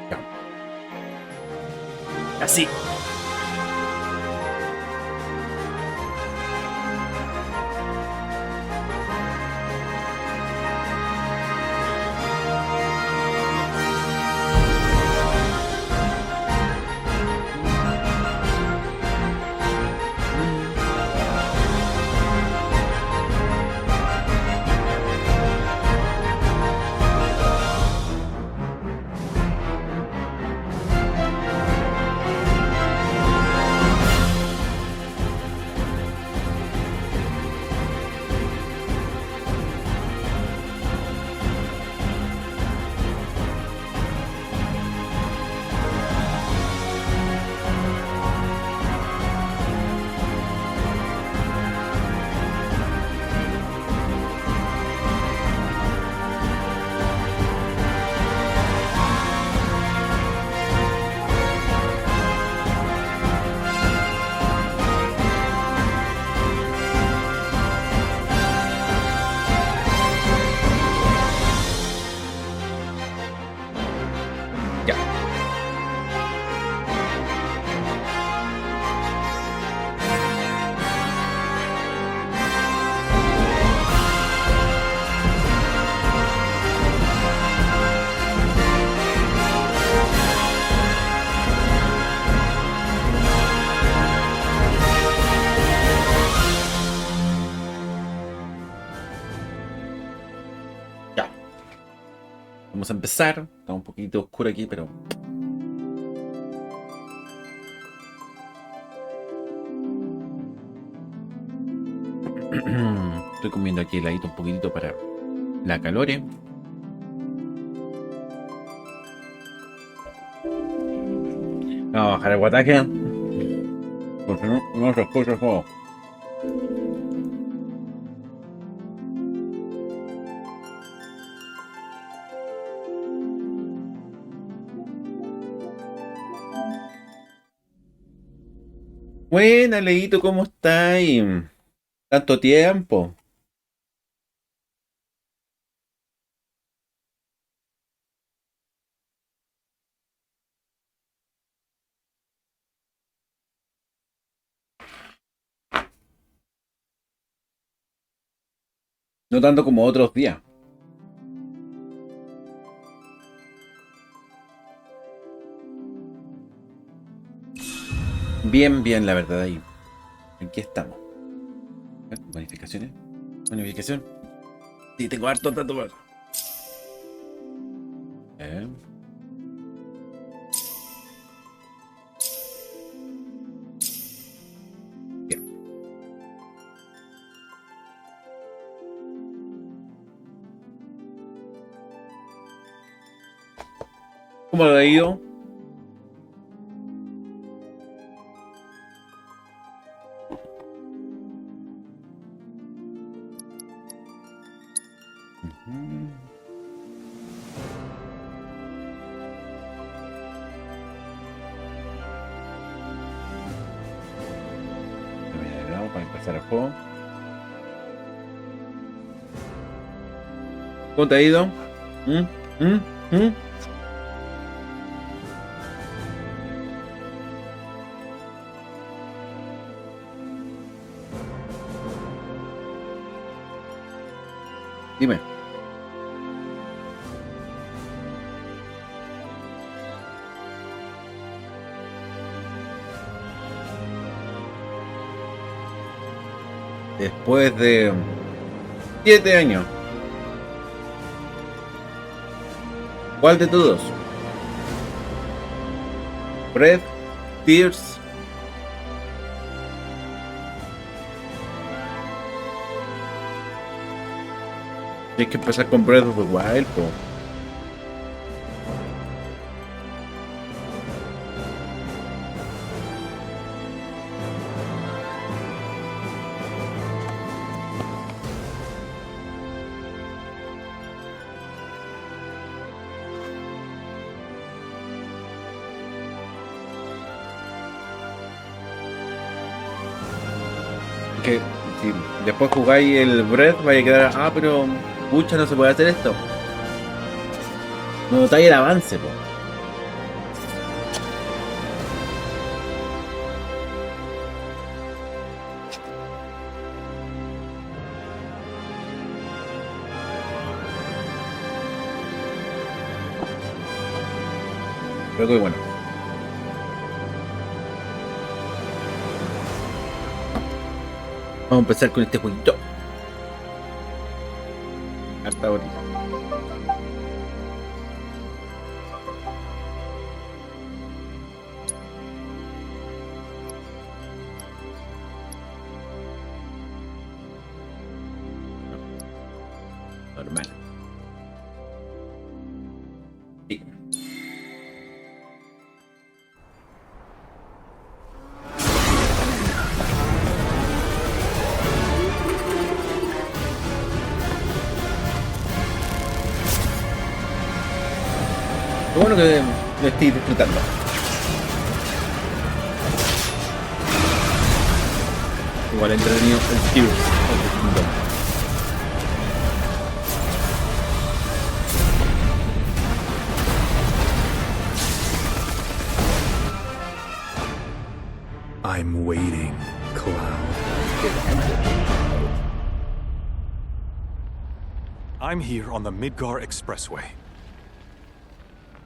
Ya. Así. Ya. Ya. Vamos a empezar. Está un poquito oscuro aquí, pero estoy comiendo aquí heladito un poquitito para la calore. Vamos a bajar el guataje. Porque no se escucha el juego. Buena, Leito, ¿cómo estáis? Tanto tiempo. No tanto como otros días. Bien, bien, la verdad, ahí. Aquí estamos. Bonificaciones. Bonificación. Sí, tengo harto tanto más. Eh. Bien. ¿Cómo lo ha ido? Ujú. Para empezar el juego. ¿Cómo te ha ido? ¿Mm? ¿Mm? ¿Mm? Dime. Después de 7 años. ¿Cuál de todos? Breath, Tears. Tienes que empezar con Breath of the Wild, po. Que si después jugáis el Breath, vaya a quedar, pero pucha, no se puede hacer esto. No notáis el avance, po. Creo que bueno. Vamos a empezar con este jueguito. Hasta ahorita. Normal. Sí. Lo bueno que lo estoy disfrutando. Igual entretenido el Tears. I'm waiting, Cloud. I'm here on the Midgar Expressway.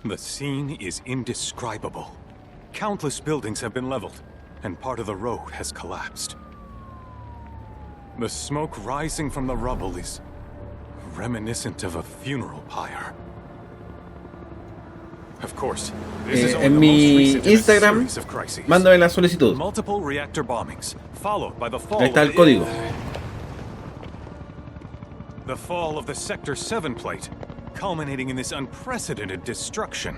The scene is indescribable. Countless buildings have been leveled, and part of the road has collapsed. The smoke rising from the rubble is reminiscent of a funeral pyre. Of course, this is only En the mi most recent in a Instagram, series of crises. mándame la solicitud. Multiple reactor bombings, followed by the fall Ahí está of el código. The fall of the Sector 7 plate, culminating in this unprecedented destruction,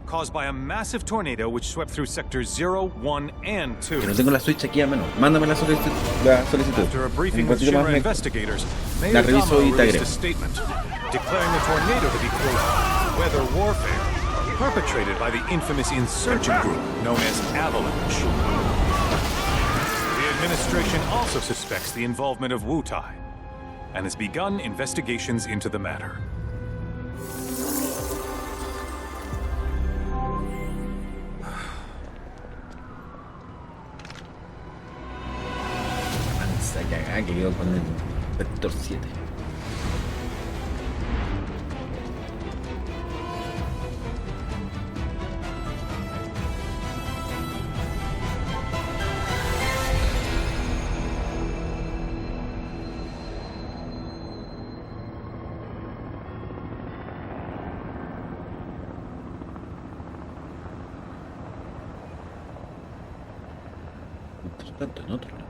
caused by a massive tornado which swept through Sectors 0, 1, and 2. Que no tengo la Switch aquí a mano. Mándame la solicitud. After a briefing Un with ratito más Shinra me... investigators, la Mayor reviso y Damo te released agrego. a statement declaring the tornado to be, quote, weather warfare, perpetrated by the infamous insurgent group known as Avalanche. The administration also suspects the involvement of Wutai, and has begun investigations into the matter. Mansa cagada que quedó con el Vector 7. Mientras tanto, en otro lado.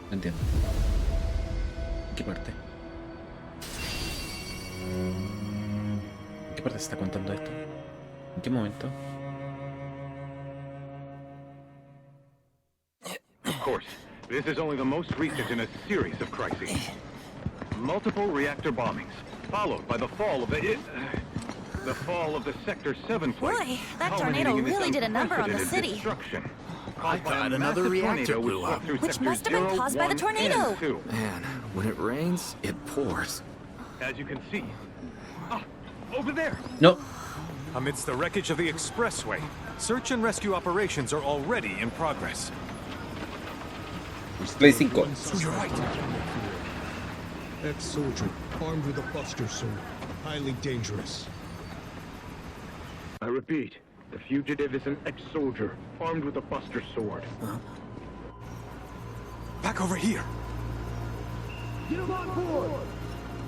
No entiendo. ¿En qué parte? ¿En qué parte se está contando esto? ¿En qué momento? Of course, this is only the most recent in a series of crises. Multiple reactor bombings, followed by the fall of the Sector 7 plate. Boy, that tornado really did a number on the city. Destruction. I thought another reactor blew up. Which must have been caused by the tornado. Man, when it rains, it pours. As you can see. Ah, over there. No. Amidst the wreckage of the expressway, search and rescue operations are already in progress. Play 5. So you're right. Ex-soldier, armed with a buster sword. Highly dangerous. I repeat, the fugitive is an ex-soldier, armed with a buster sword. Back over here. Get him on board!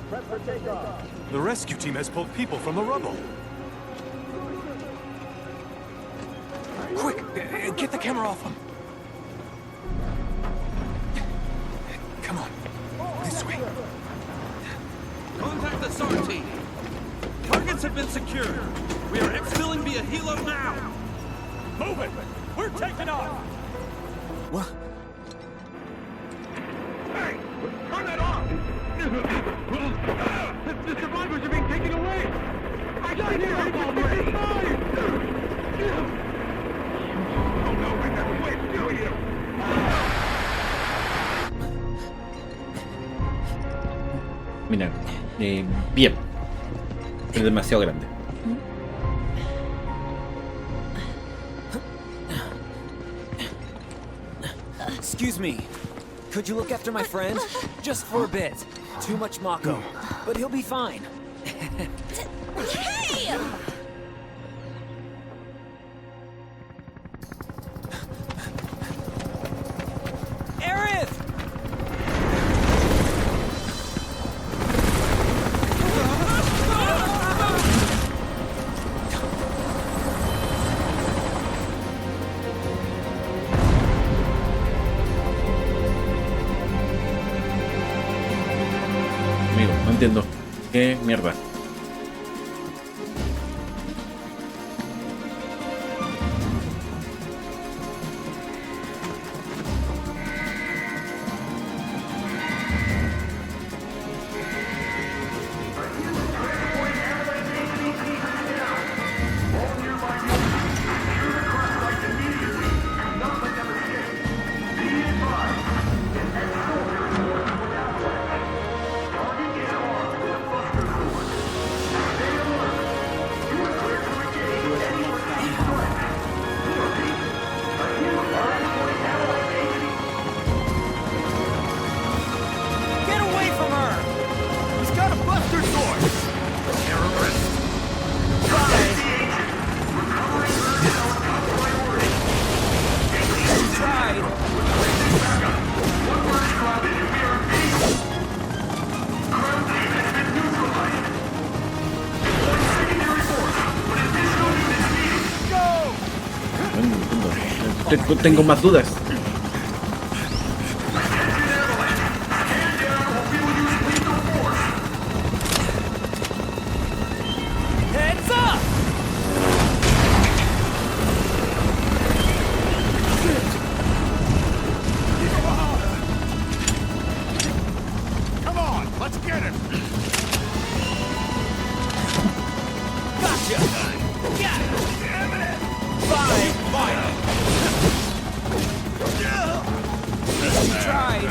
Prep for takeoff. The rescue team has pulled people from the rubble. Quick, get the camera off him. Come on, this way. Contact the SAR team. Targets have been secured. We are exfilling via helo now. Move it. We're taking off. What? Hey! Turn that off! The survivors are being taken away! I can't hear them already! Oh no, we have a way to do you! Mira, bien. Es demasiado grande. Excuse me. Could you look after my friend? Just for a bit. Too much Mako. But he'll be fine. Hey! Aerith! Amigo, no entiendo. ¿Qué mierda? Get away from her! He's got a buster sword! Tried. No entiendo. Tengo más dudas. Heads up! Come on, let's get him! Gotcha! Got it! Fine! Tried.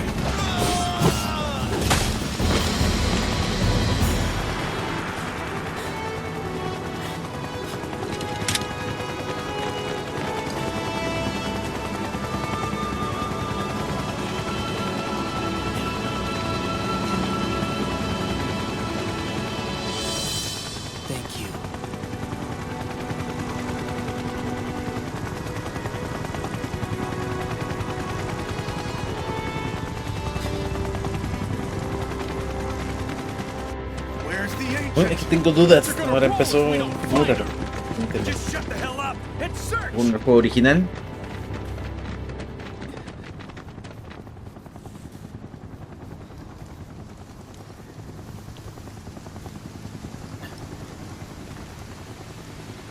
Thank you. Where's the ancient? Bueno, es que tengo dudas. Ahora empezó muy raro. No entiendo. Just shut the hell up and search! ¿Un juego original?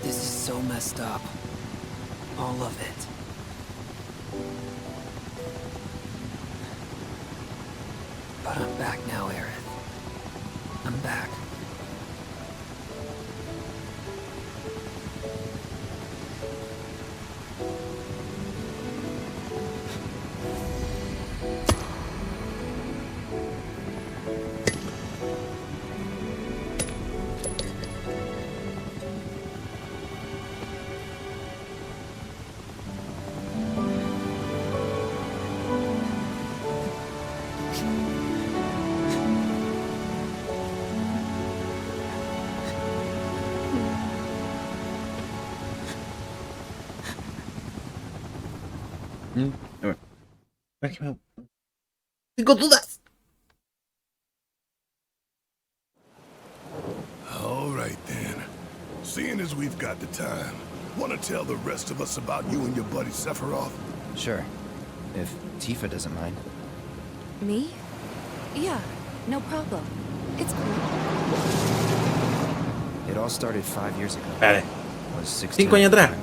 This is so messed up. All of it. But I'm back now, Aerith. I'm back. A ver. Tengo dudas. All right then. Seeing as we've got the time, Want to tell the rest of us about you and your buddy Sephiroth? Sure. If Tifa doesn't mind. Me? Yeah, no problem. It's cool. It all started 5 years ago. Vale. I was 16. 5 años atrás.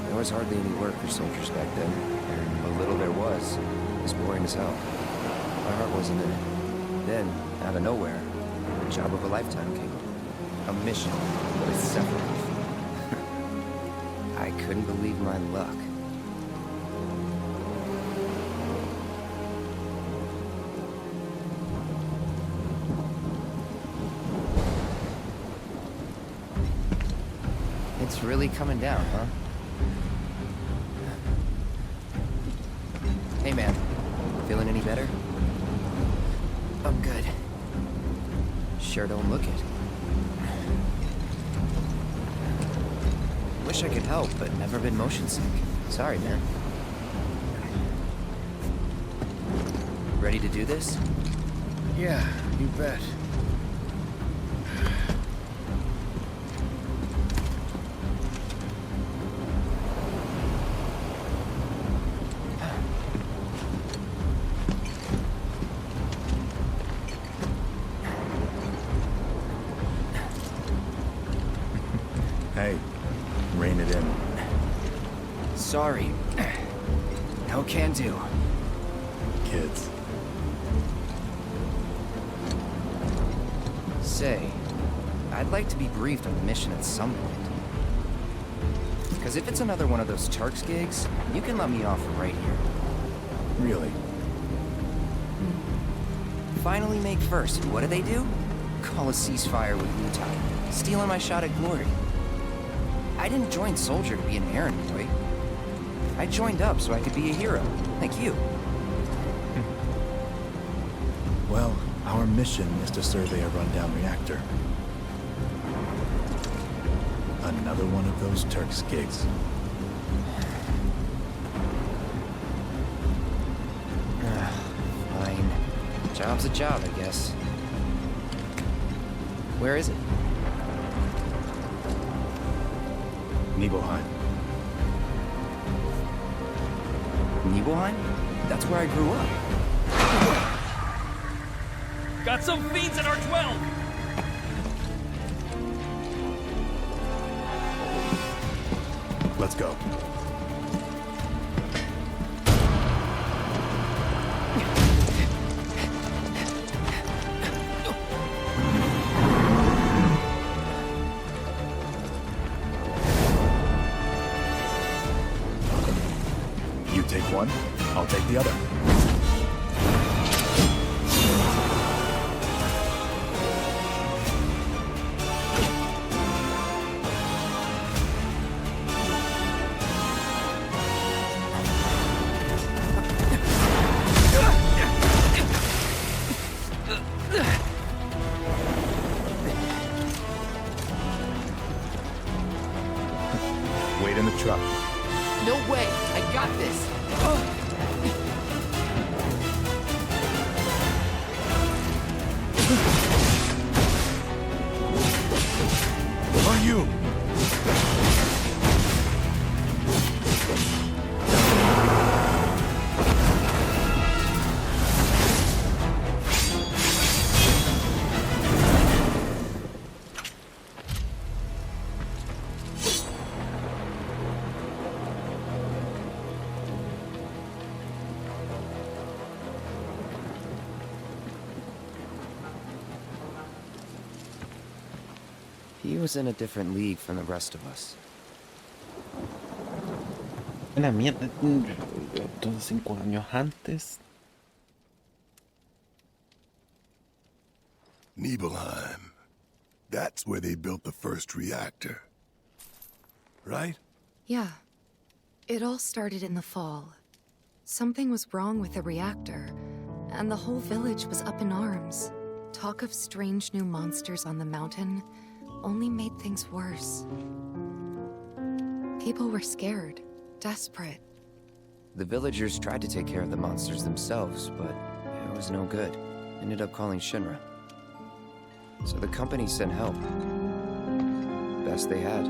There was hardly any work for soldiers back then, and what little there was boring as hell. My heart wasn't in it. Then, out of nowhere, the job of a lifetime came. A mission with Sephiroth. I couldn't believe my luck. It's really coming down, huh? Hey, man. Feeling any better? I'm good. Sure don't look it. Wish I could help, but never been motion sick. Sorry, man. Ready to do this? Yeah, you bet. Hey, rein it in. Sorry. No can do. Kids. Say, I'd like to be briefed on the mission at some point. Because if it's another one of those Turks gigs, you can let me off right here. Really? Finally make first. What do? Call a ceasefire with Wu-Tai. Stealing my shot at glory. I didn't join Soldier to be an errand boy. I joined up so I could be a hero, like you. Well, our mission is to survey a rundown reactor. Another one of those Turks gigs. Fine. Job's a job, I guess. Where is it? Nibelheim. Nibelheim? That's where I grew up. Got some fiends in our 12! Let's go. You take one, I'll take the other. Wait in the truck. No way! I got this! On you! He was in a different league from the rest of us. Una mierda. Entonces 5 años antes. Nibelheim. That's where they built the first reactor. Right? Yeah. It all started in the fall. Something was wrong with the reactor, and the whole village was up in arms. Talk of strange new monsters on the mountain only made things worse. People were scared, desperate. The villagers tried to take care of the monsters themselves, but it was no good. Ended up calling Shinra. So the company sent help. Best they had.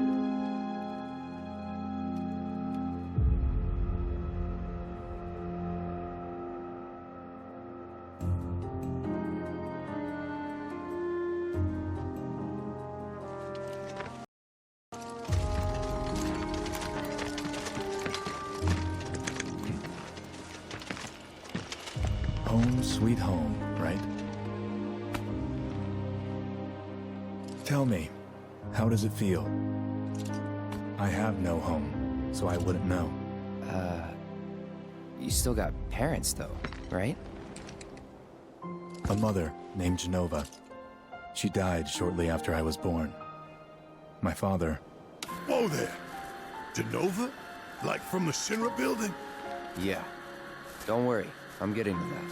Home sweet home, right? Tell me, how does it feel? I have no home, so I wouldn't know. You still got parents, though, right? A mother named Genova. She died shortly after I was born. My father... Whoa there! Genova? Like from the Shinra building? Yeah. Don't worry, I'm getting to that.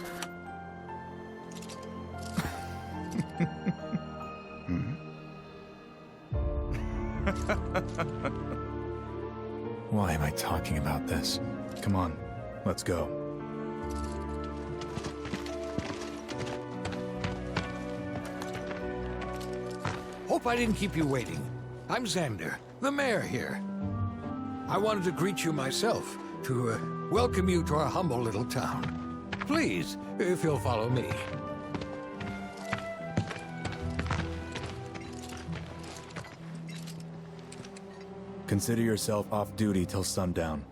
Why am I talking about this? Come on, let's go. Hope I didn't keep you waiting. I'm Xander, the mayor here. I wanted to greet you myself, to welcome you to our humble little town. Please, if you'll follow me. Consider yourself off duty till sundown.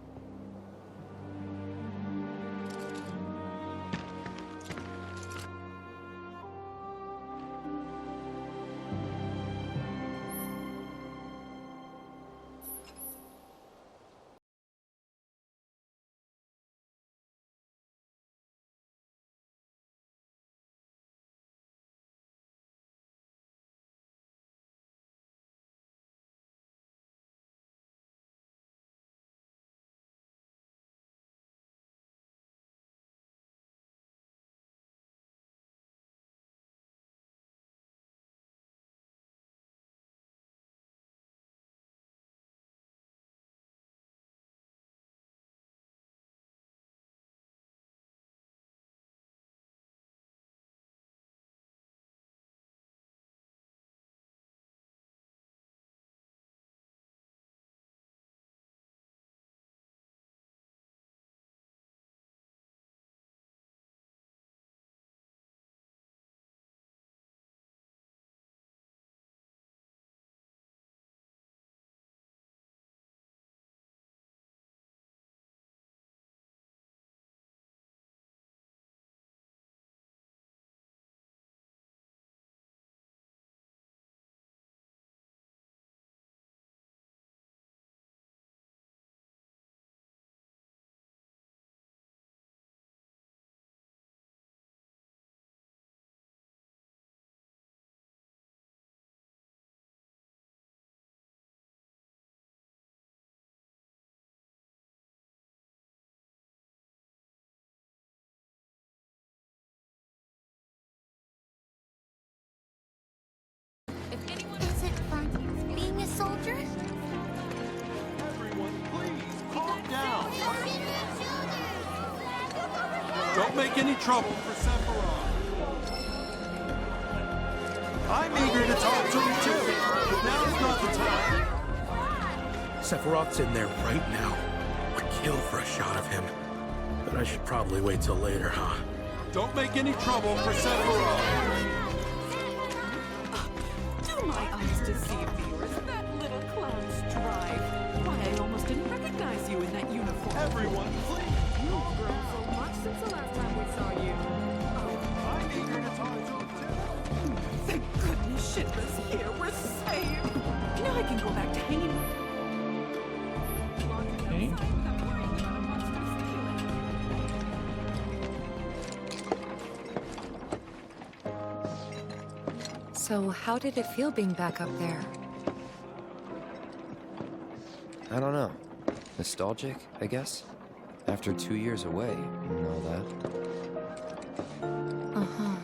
If anyone isn't fun being a soldier, Everyone, please, calm down. Don't make any trouble for Sephiroth. I'm eager to talk to him too, but now's not the time. Sephiroth's in there right now. Would kill for a shot of him. But I should probably wait till later, huh? Don't make any trouble for Sephiroth. Do my eyes deceive viewers? That little clown strive. Why, I almost didn't recognize you in that uniform. Everyone, please. You've grown so much since the last time we saw you. I'm eager to talk to him too. Thank goodness Shinra's here. We're saved. Now I can go back to hanging. So how did it feel being back up there? I don't know. Nostalgic, I guess? After 2 years away and all that. Uh-huh.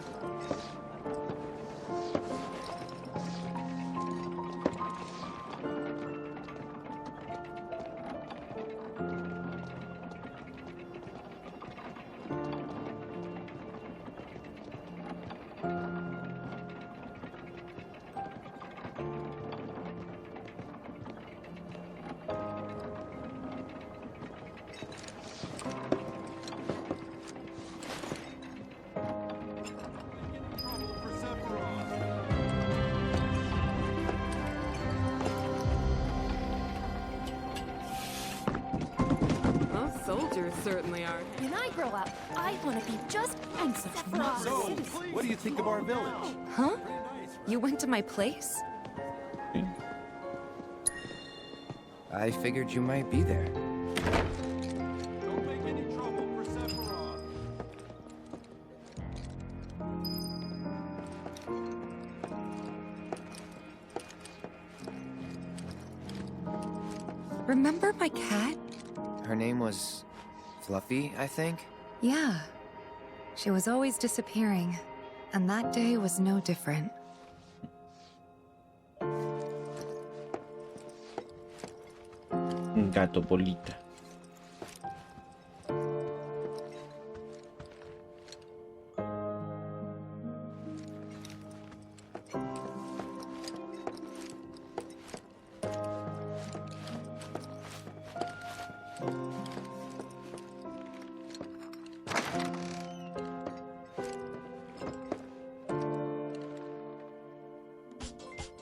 certainly are. When I grow up, I want to be just And such Sephiroth. So, what do you think of our village? Huh? You went to my place? I figured you might be there. Don't make any trouble for Sephiroth. Remember my cat? Her name was Fluffy, I think? Yeah. She was always disappearing, and that day was no different. Un gato bolita.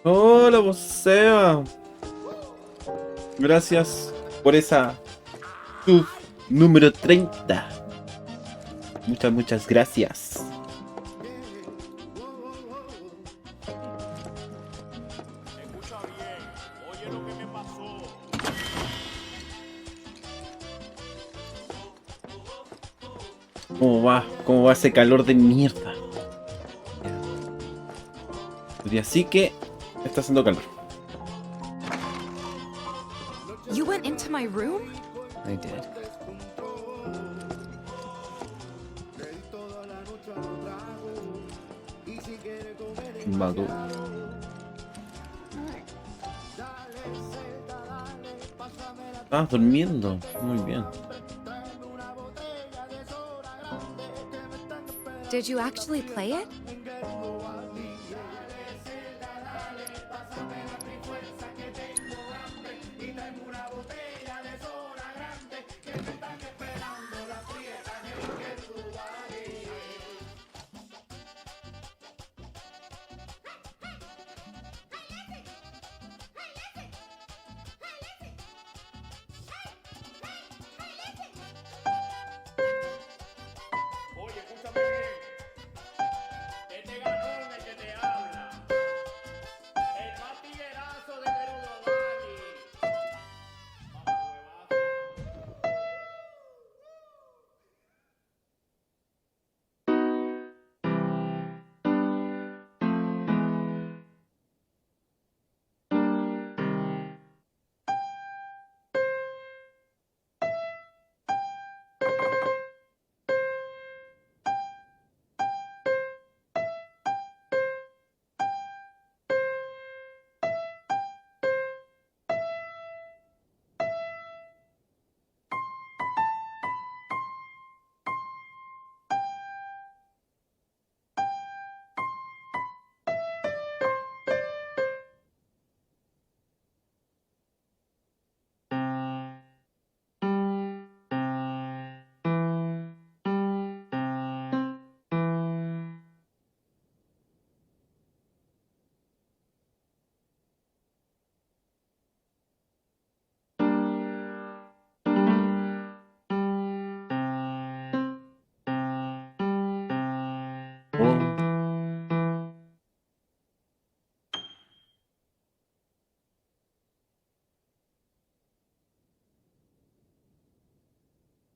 Hola, vos Seba. Gracias por esa sub número 30. Muchas gracias. ¿Cómo va? ¿Cómo va ese calor de mierda? Y así que está haciendo calor. You went into my room? I did. Mago. Estabas durmiendo. Muy bien. Did you actually play it?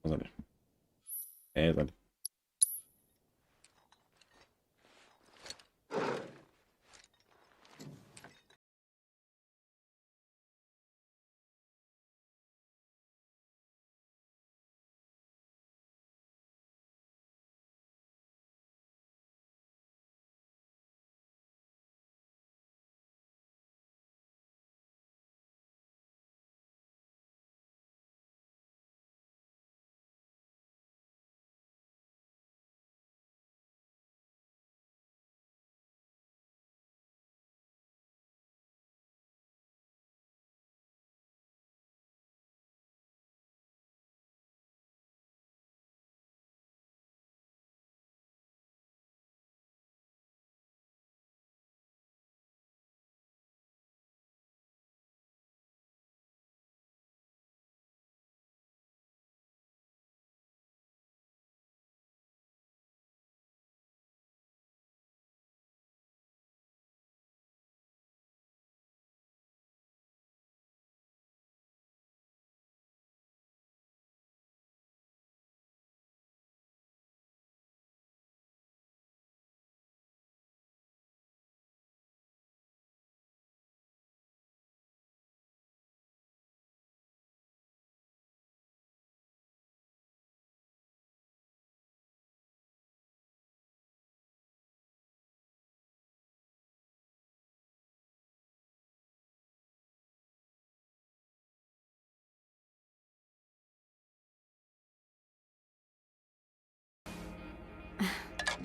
Vamos a ver. Dale.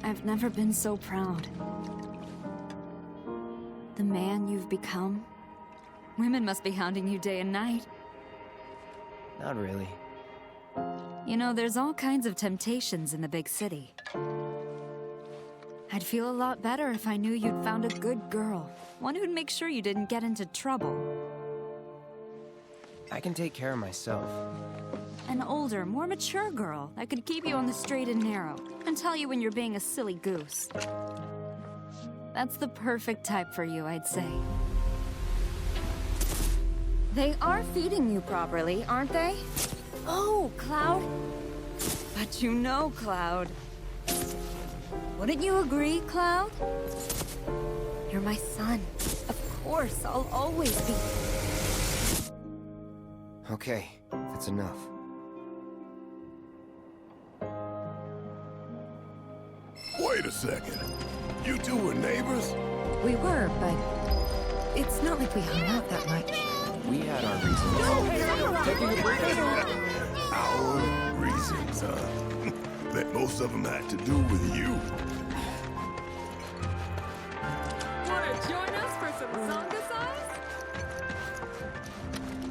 I've never been so proud. The man you've become. Women must be hounding you day and night. Not really. You know, there's all kinds of temptations in the big city. I'd feel a lot better if I knew you'd found a good girl. One who'd make sure you didn't get into trouble. I can take care of myself. An older, more mature girl that could keep you on the straight and narrow and tell you when you're being a silly goose. That's the perfect type for you, I'd say. They are feeding you properly, aren't they? Oh, Cloud. But you know, Cloud. Wouldn't you agree, Cloud? You're my son. Of course, I'll always be. Okay, that's enough. Wait a second. You two were neighbors? We were, but it's not like we hung out that much. We had our reasons. Taking a break. Our reasons, huh? Bet most of them had to do with you. Wanna join us for some zonga size?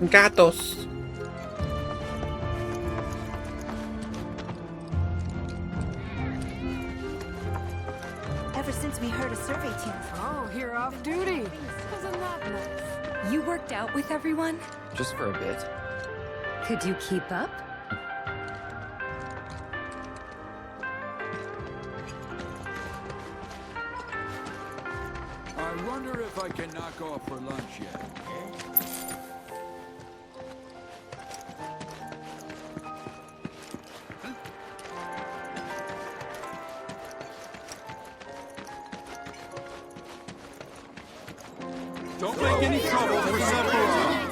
Gatos. Ever since we heard a survey team. Oh, you're off duty. Wasn't that nice? You worked out with everyone? Just for a bit. Could you keep up? I wonder if I can knock off for lunch yet. Don't make any trouble for Sephiroth.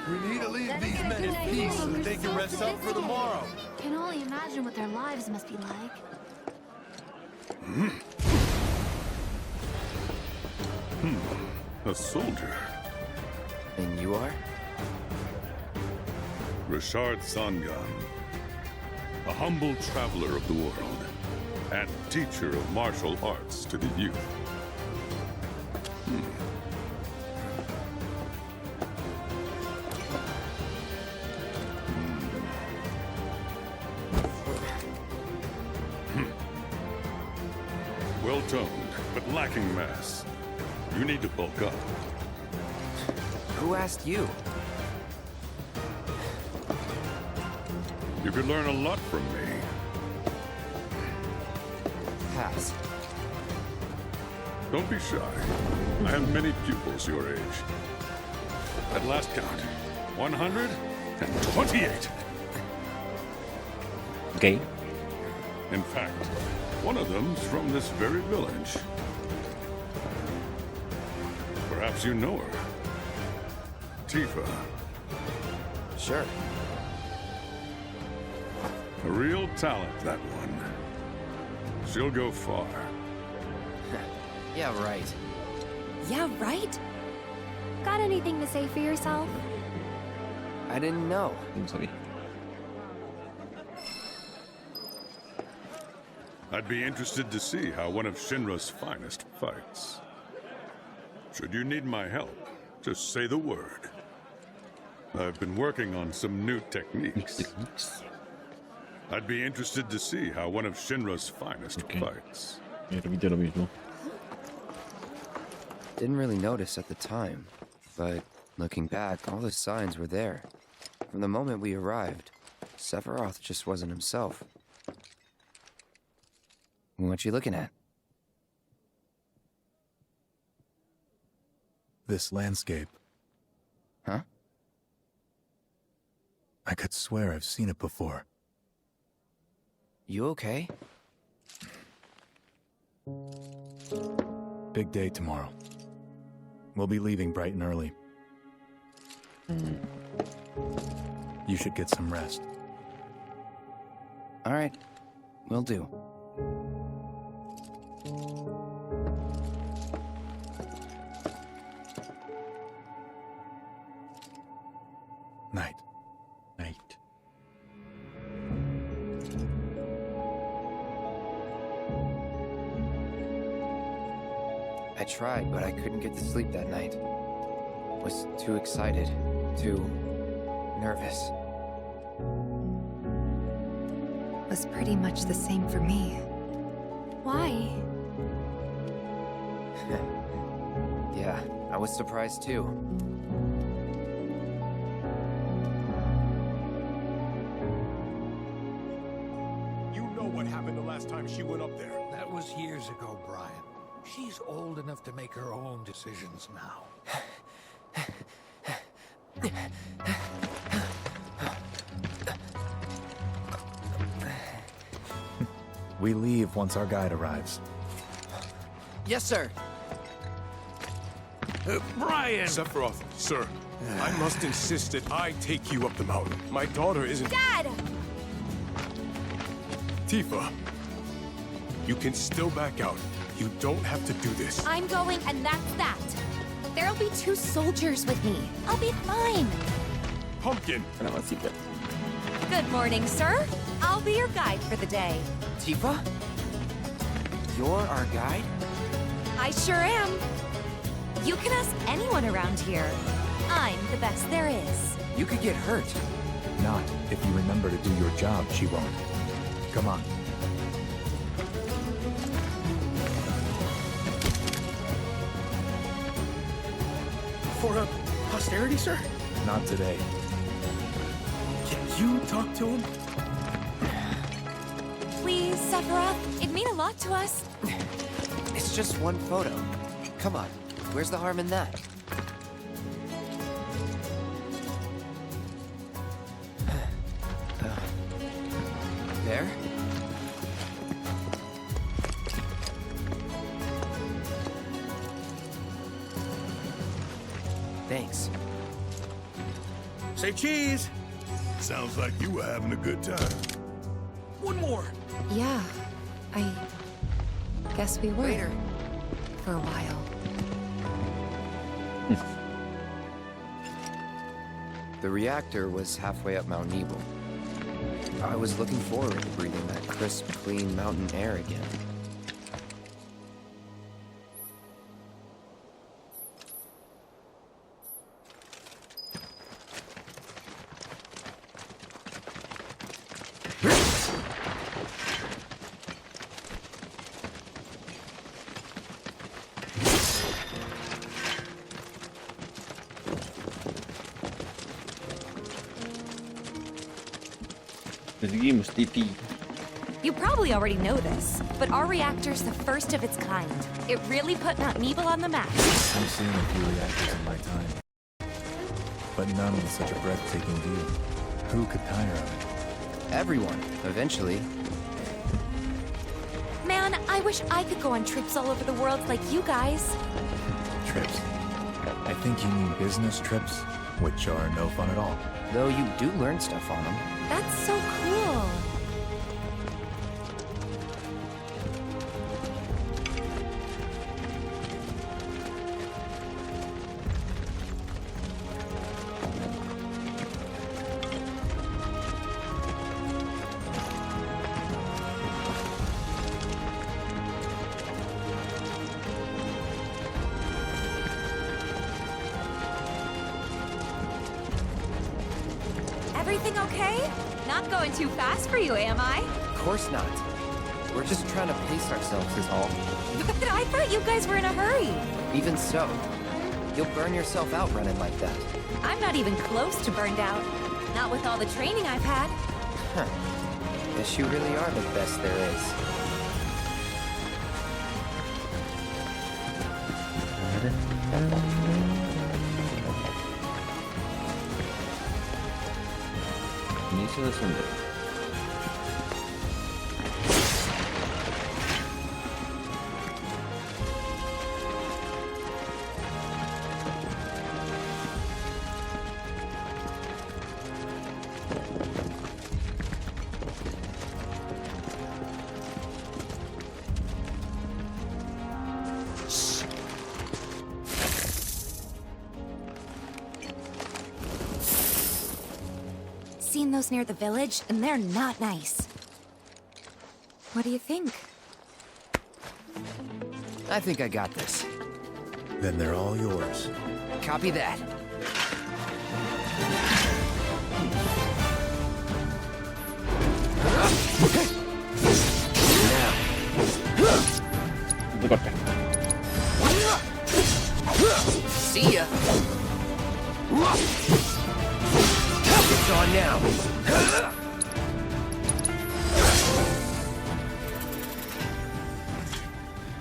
We need to leave these men in peace so that they can rest up for tomorrow. Can only imagine what their lives must be like. A soldier. And you are? Richard Sangan. A humble traveler of the world. And teacher of martial arts to the youth. Well-toned, but lacking mass. You need to bulk up. Who asked you? You could learn a lot from me. Pass. Don't be shy. I have many pupils your age. At last count, 128. Okay. In fact, one of them's from this very village. Perhaps you know her. Tifa. Sure. A real talent, that one. She'll go far. Yeah, right. Yeah, right? Got anything to say for yourself? I didn't know. I'm sorry. I'd be interested to see how one of Shinra's finest fights. Should you need my help, just say the word. I've been working on some new techniques. I'd be interested to see how one of Shinra's finest fights. Repite lo mismo. Didn't really notice at the time, but looking back, all the signs were there. From the moment we arrived, Sephiroth just wasn't himself. What you looking at? This landscape. Huh? I could swear I've seen it before. You okay? Big day tomorrow. We'll be leaving bright and early. You should get some rest. All right. Will do. Night. Night. I tried, but I couldn't get to sleep that night. Was too excited, too nervous. Was pretty much the same for me. Why? Yeah, I was surprised too. You know what happened the last time she went up there. That was years ago, Brian. She's old enough to make her own decisions now. We leave once our guide arrives. Yes, sir. Brian! Sephiroth, sir, I must insist that I take you up the mountain. My daughter isn't... Dad! Tifa, you can still back out. You don't have to do this. I'm going, and that's that. There'll be 2 soldiers with me. I'll be fine. Pumpkin! Good morning, sir. I'll be your guide for the day. Tifa? You're our guide? I sure am. You can ask anyone around here. I'm the best there is. You could get hurt. Not if you remember to do your job, she won't. Come on. For posterity, sir? Not today. Can you talk to him? Please, Sephiroth. It'd mean a lot to us. It's just one photo. Come on, where's the harm in that? There? Thanks. Say cheese! Sounds like you were having a good time. One more! Yeah, I guess we were. Later. For a while. The reactor was halfway up Mount Nebel. I was looking forward to breathing that crisp, clean mountain air again. Seguimos, Titi. You probably already know this, but our reactor's the first of its kind. It really put Mount Nebel on the map. I've seen a few reactors in my time, but none with such a breathtaking view. Who could tire of it? Everyone, eventually. Man, I wish I could go on trips all over the world like you guys. Trips. I think you mean business trips, which are no fun at all. Though you do learn stuff on them. That's so cool. Everything okay? Not going too fast for you, am I? Of course not. We're just trying to pace ourselves is all. But I thought you guys were in a hurry. Even so, you'll burn yourself out running like that. I'm not even close to burned out. Not with all the training I've had. Huh. Guess you really are the best there is. Inicio de sendero. Seen those near the village, and they're not nice. What do you think? I think I got this. Then they're all yours. Copy that. See ya. It's on now.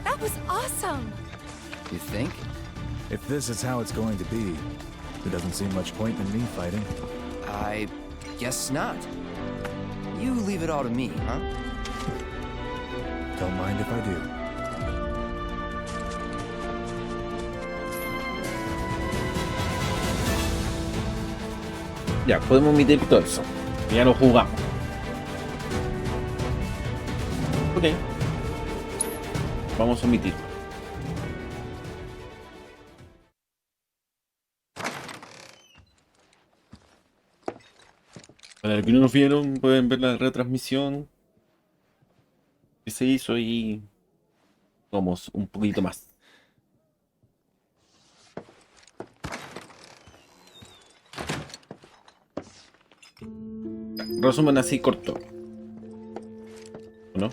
That was awesome! You think? If this is how it's going to be, there doesn't seem much point in me fighting. I guess not. You leave it all to me, huh? Don't mind if I do. Ya, podemos omitir todo eso. Ya lo jugamos. Ok. Vamos a omitir. Para los que no nos vieron, pueden ver la retransmisión que se hizo y vamos un poquito más. Resumen así corto, ¿no?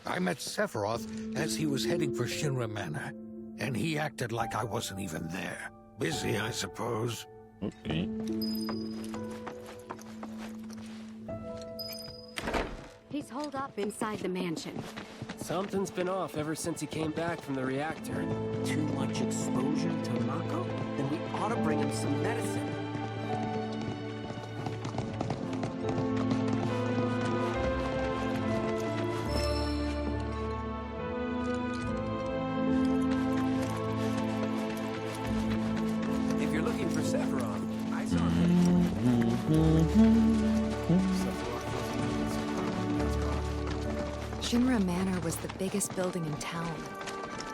I met Sephiroth as he was heading for Shinra Manor, and he acted like I wasn't even there. Busy, I suppose. Okay. He's holed up inside the mansion. Something's been off ever since he came back from the reactor. Too much exposure to Mako? Then we ought to bring him some medicine. If you're looking for Sephiroth, I saw him. Shinra Manor was the biggest building in town,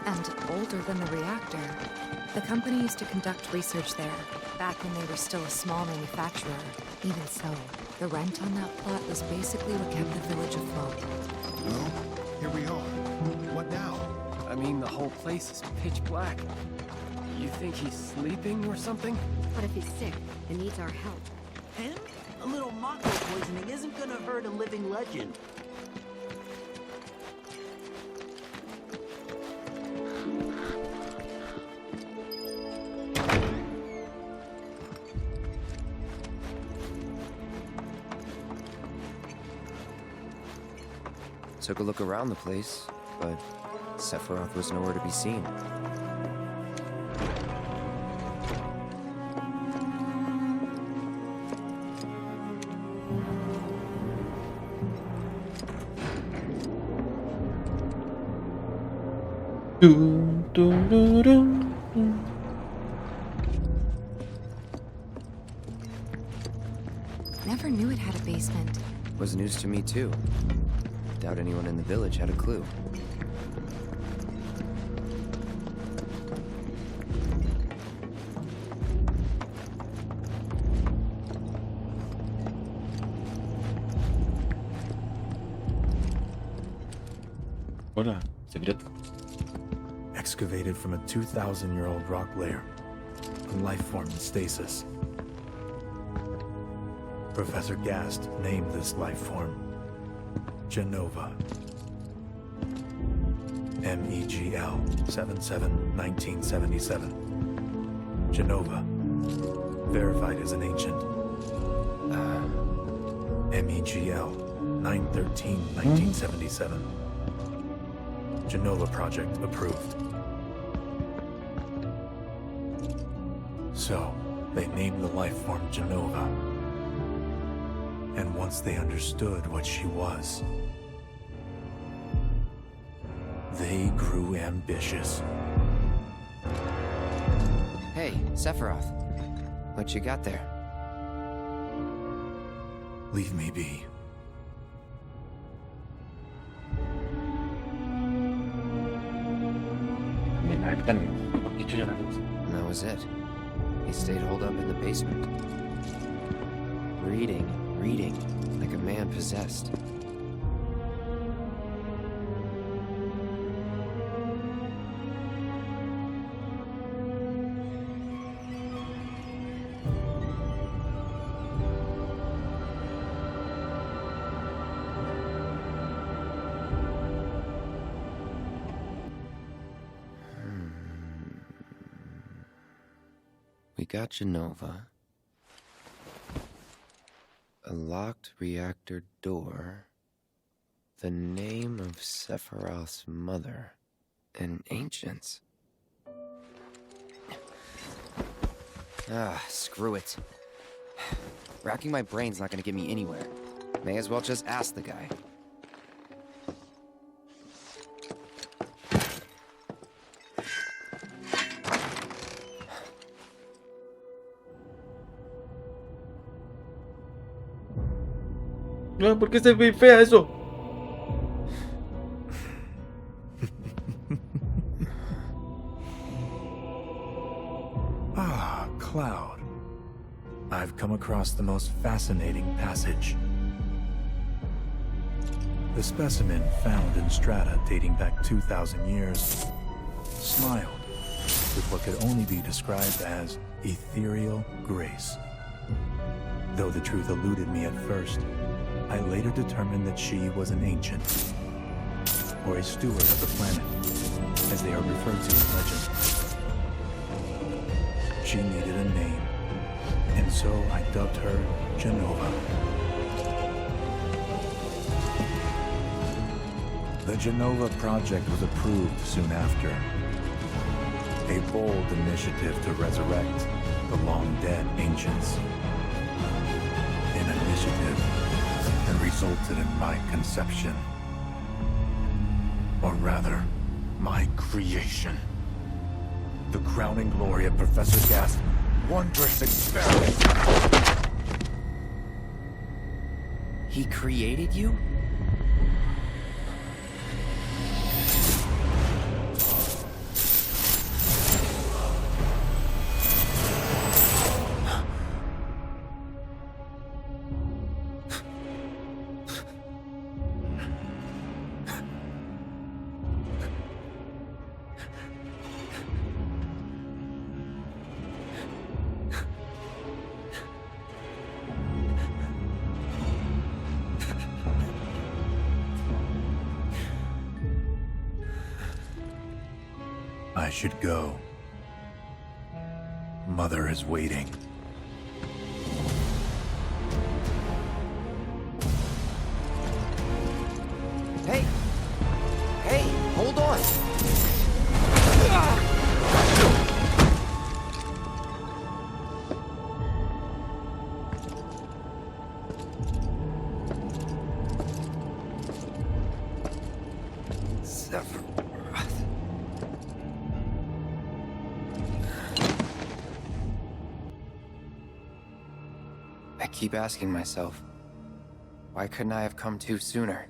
and older than the reactor. The company used to conduct research there, back when they were still a small manufacturer. Even so, the rent on that plot was basically what kept the village afloat. Well, here we are. What now? I mean, the whole place is pitch black. You think he's sleeping or something? What if he's sick and needs our help? Him? A little Mako poisoning isn't gonna hurt a living legend. Took a look around the place, but Sephiroth was nowhere to be seen. Never knew it had a basement. Was news to me too. Doubt anyone in the village had a clue. Hola, secreto. Excavated from a 2,000-year-old rock layer. A life form in stasis. Professor Gast named this life form Genova. MEGL 77-1977. Genova. Verified as an ancient. MEGL 9/13/1977. Genova project approved. So, they named the life form Genova. And once they understood what she was, they grew ambitious. Hey, Sephiroth. What you got there? Leave me be. And that was it. He stayed holed up in the basement. Reading, reading, like a man possessed. We got Genova. A locked reactor door. The name of Sephiroth's mother. And ancients. Screw it. Racking my brain's not gonna get me anywhere. May as well just ask the guy. No, ¿por qué se ve fea eso? Ah, Cloud. I've come across the most fascinating passage. The specimen found in strata dating back 2,000 years smiled with what could only be described as ethereal grace. Though the truth eluded me at first, I later determined that she was an ancient, or a steward of the planet, as they are referred to in legend. She needed a name, and so I dubbed her Genova. The Genova project was approved soon after. A bold initiative to resurrect the long-dead ancients. An initiative that resulted in my conception. Or rather, my creation. The crowning glory of Professor Gast's wondrous experiment. He created you? I should go. Mother is waiting. Hey! Hey, hold on! I keep asking myself, why couldn't I have come to sooner?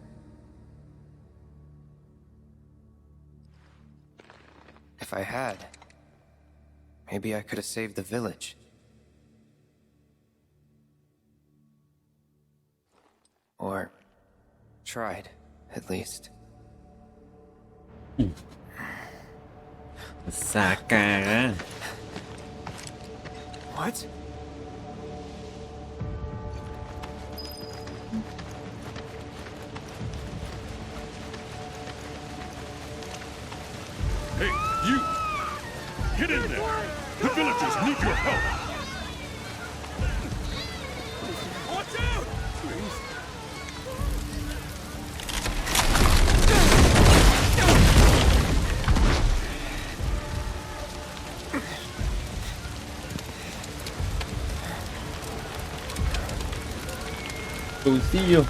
If I had, maybe I could have saved the village. Or tried, at least. Saca. What? Hey, you! Get in there! The villagers need your help! Watch out! Bolsillo.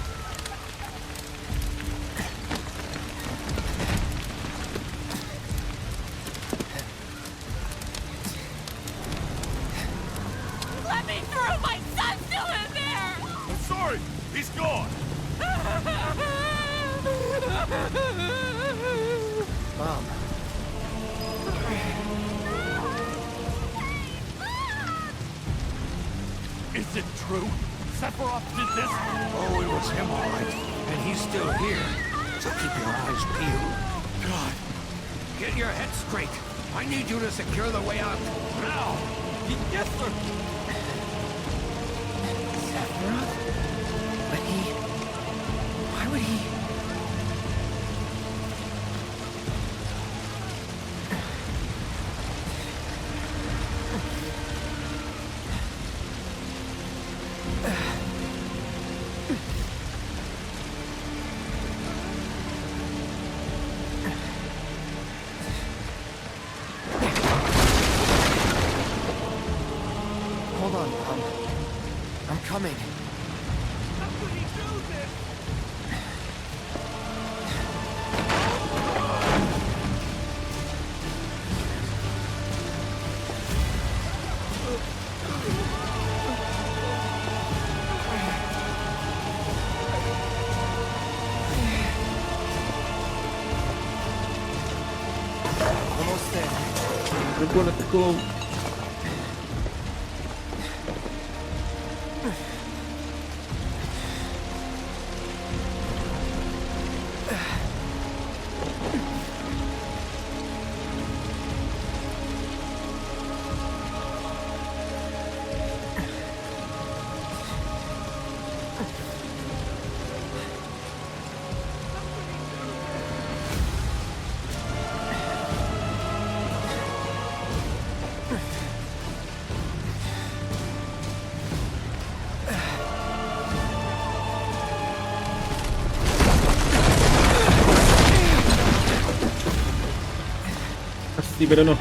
Let me through! My son's still in there! I'm sorry! He's gone! Mom. Is it true? Sephiroth did this? Oh, it was him, all right. And he's still here. So keep your eyes peeled. God. Get your head straight. I need you to secure the way out. Now! Yes, sir! Sephiroth? But why would he... Hold on, Mom. I'm coming. How could he do this? Almost there. Let's go. Sí, pero no.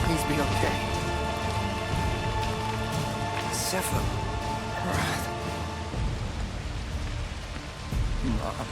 Please be okay. Sephiroth. Mom.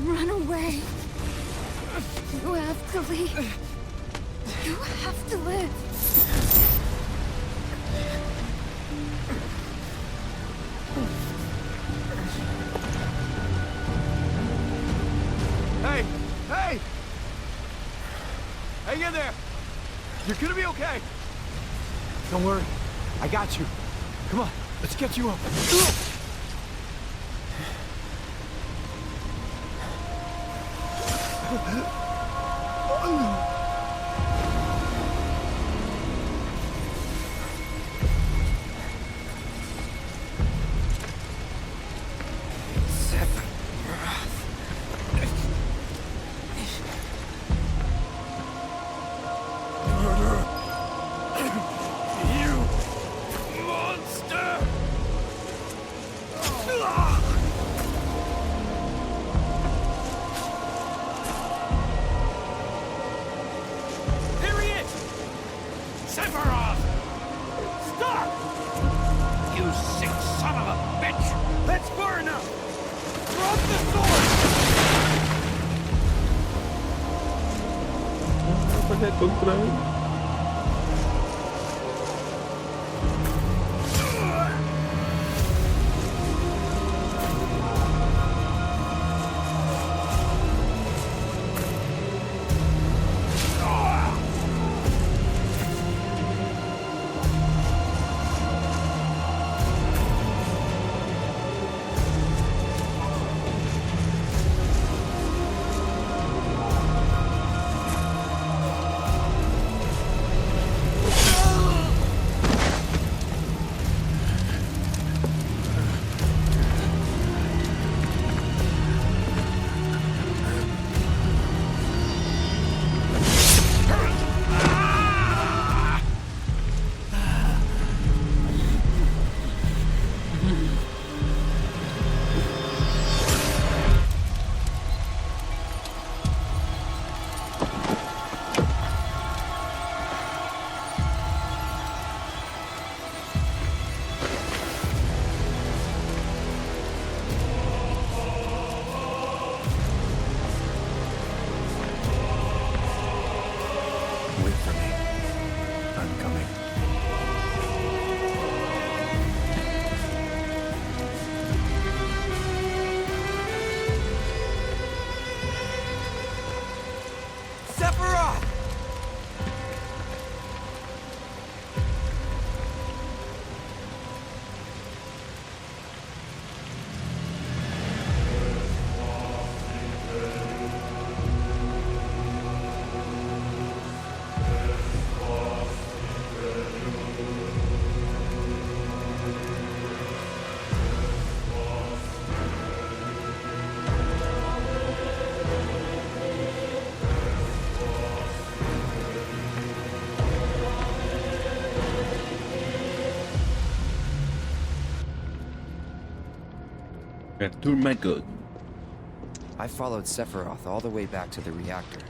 Run away. You have to leave. You have to live. Hey! Hey! Hang in there! You're gonna be okay! Don't worry. I got you. Come on, let's get you up. Sephiroth! Stop! You sick son of a bitch! That's far enough! Drop the sword! Pasa el control. Perturb my god. I followed Sephiroth all the way back to the reactor.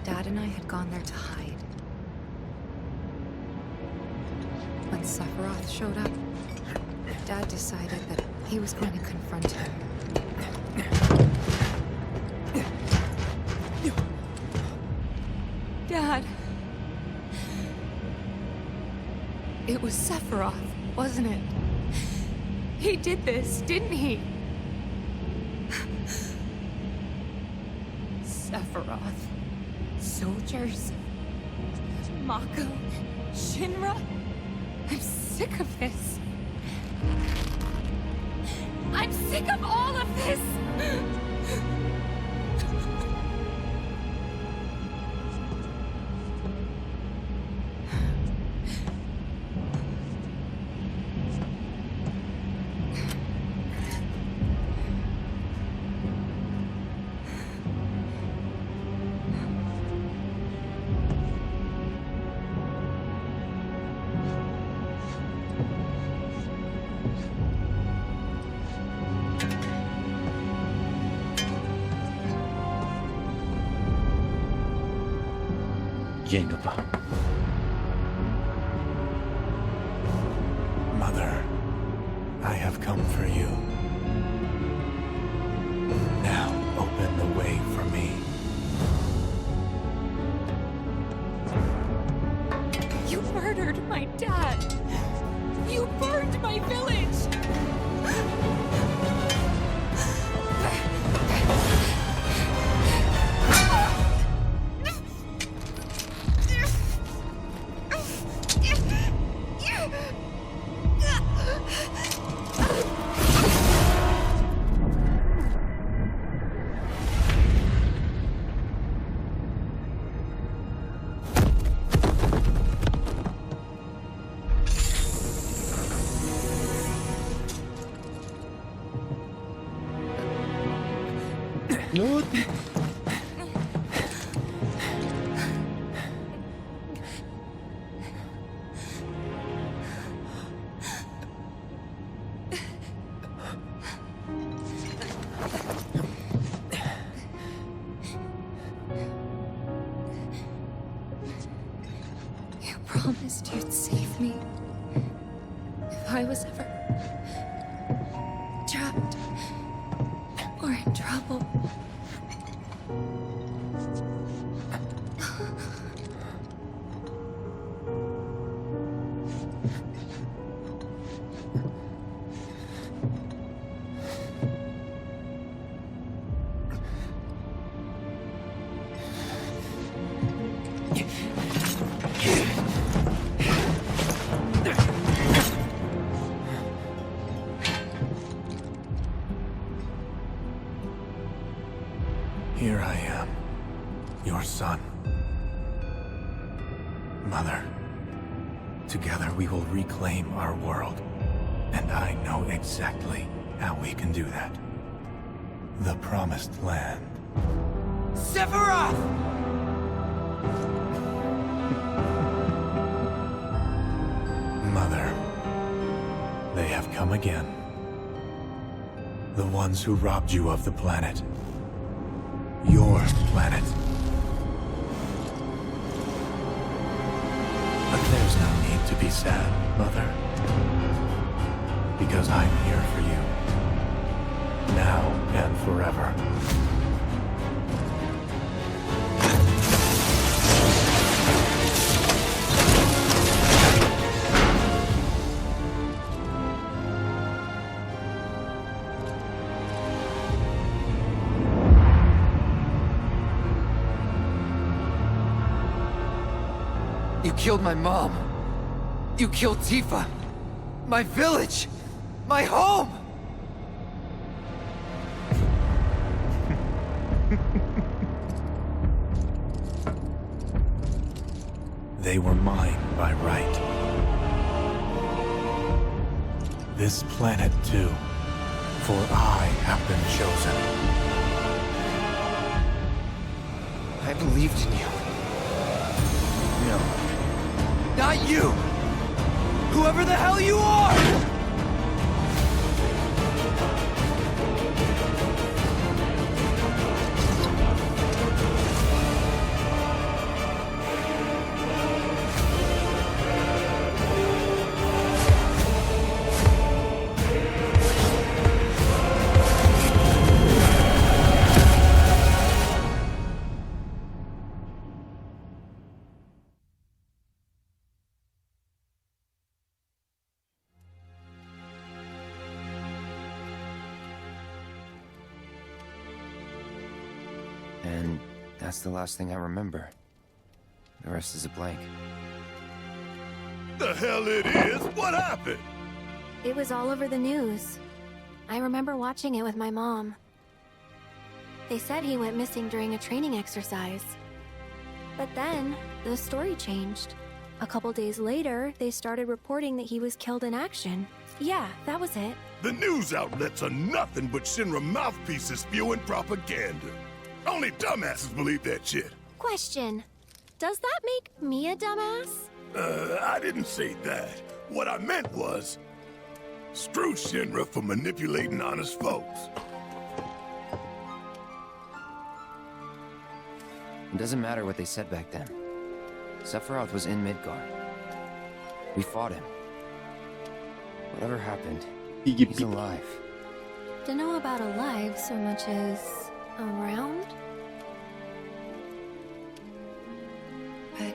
Dad and I had gone there to hide. When Sephiroth showed up, Dad decided that he was going to confront him. Dad! It was Sephiroth, wasn't it? He did this, didn't he? Sephiroth. Soldiers. Mako. Shinra. I'm sick of this. I'm sick of all of this! Mother, I have come for you. Now open the way for me. You murdered my dad! You burned my village! No. You promised you'd save me if I was ever trapped or in trouble. Here I am, your son. Mother, together we will reclaim our world. And I know exactly how we can do that. The Promised Land. Sephiroth! Mother, they have come again. The ones who robbed you of the planet. Your planet. But there's no need to be sad, Mother. Because I'm here for you. Now and forever. You killed my mom. You killed Tifa. My village. My home. They were mine by right. This planet too, for I have been chosen. I believed in you. No. Not you! Whoever the hell you are! And that's the last thing I remember. The rest is a blank. The hell it is? What happened? It was all over the news. I remember watching it with my mom. They said he went missing during a training exercise. But then, the story changed. A couple days later, they started reporting that he was killed in action. Yeah, that was it. The news outlets are nothing but Shinra mouthpieces spewing propaganda. Only dumbasses believe that shit. Question. Does that make me a dumbass? I didn't say that. What I meant was, screw Shinra for manipulating honest folks. It doesn't matter what they said back then. Sephiroth was in Midgar. We fought him. Whatever happened, he's alive. Don't know about alive so much as around? But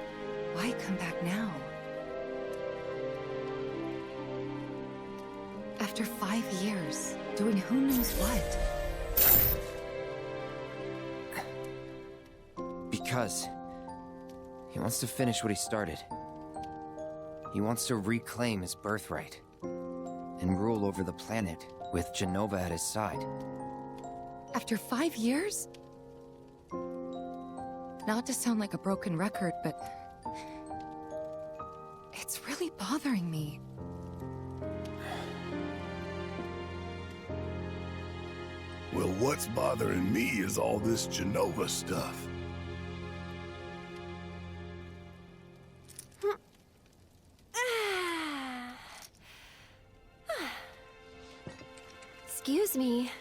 why come back now? After 5 years, doing who knows what? Because he wants to finish what he started. He wants to reclaim his birthright and rule over the planet with Genova at his side. After 5 years? Not to sound like a broken record, but it's really bothering me. Well, what's bothering me is all this Genova stuff. Excuse me.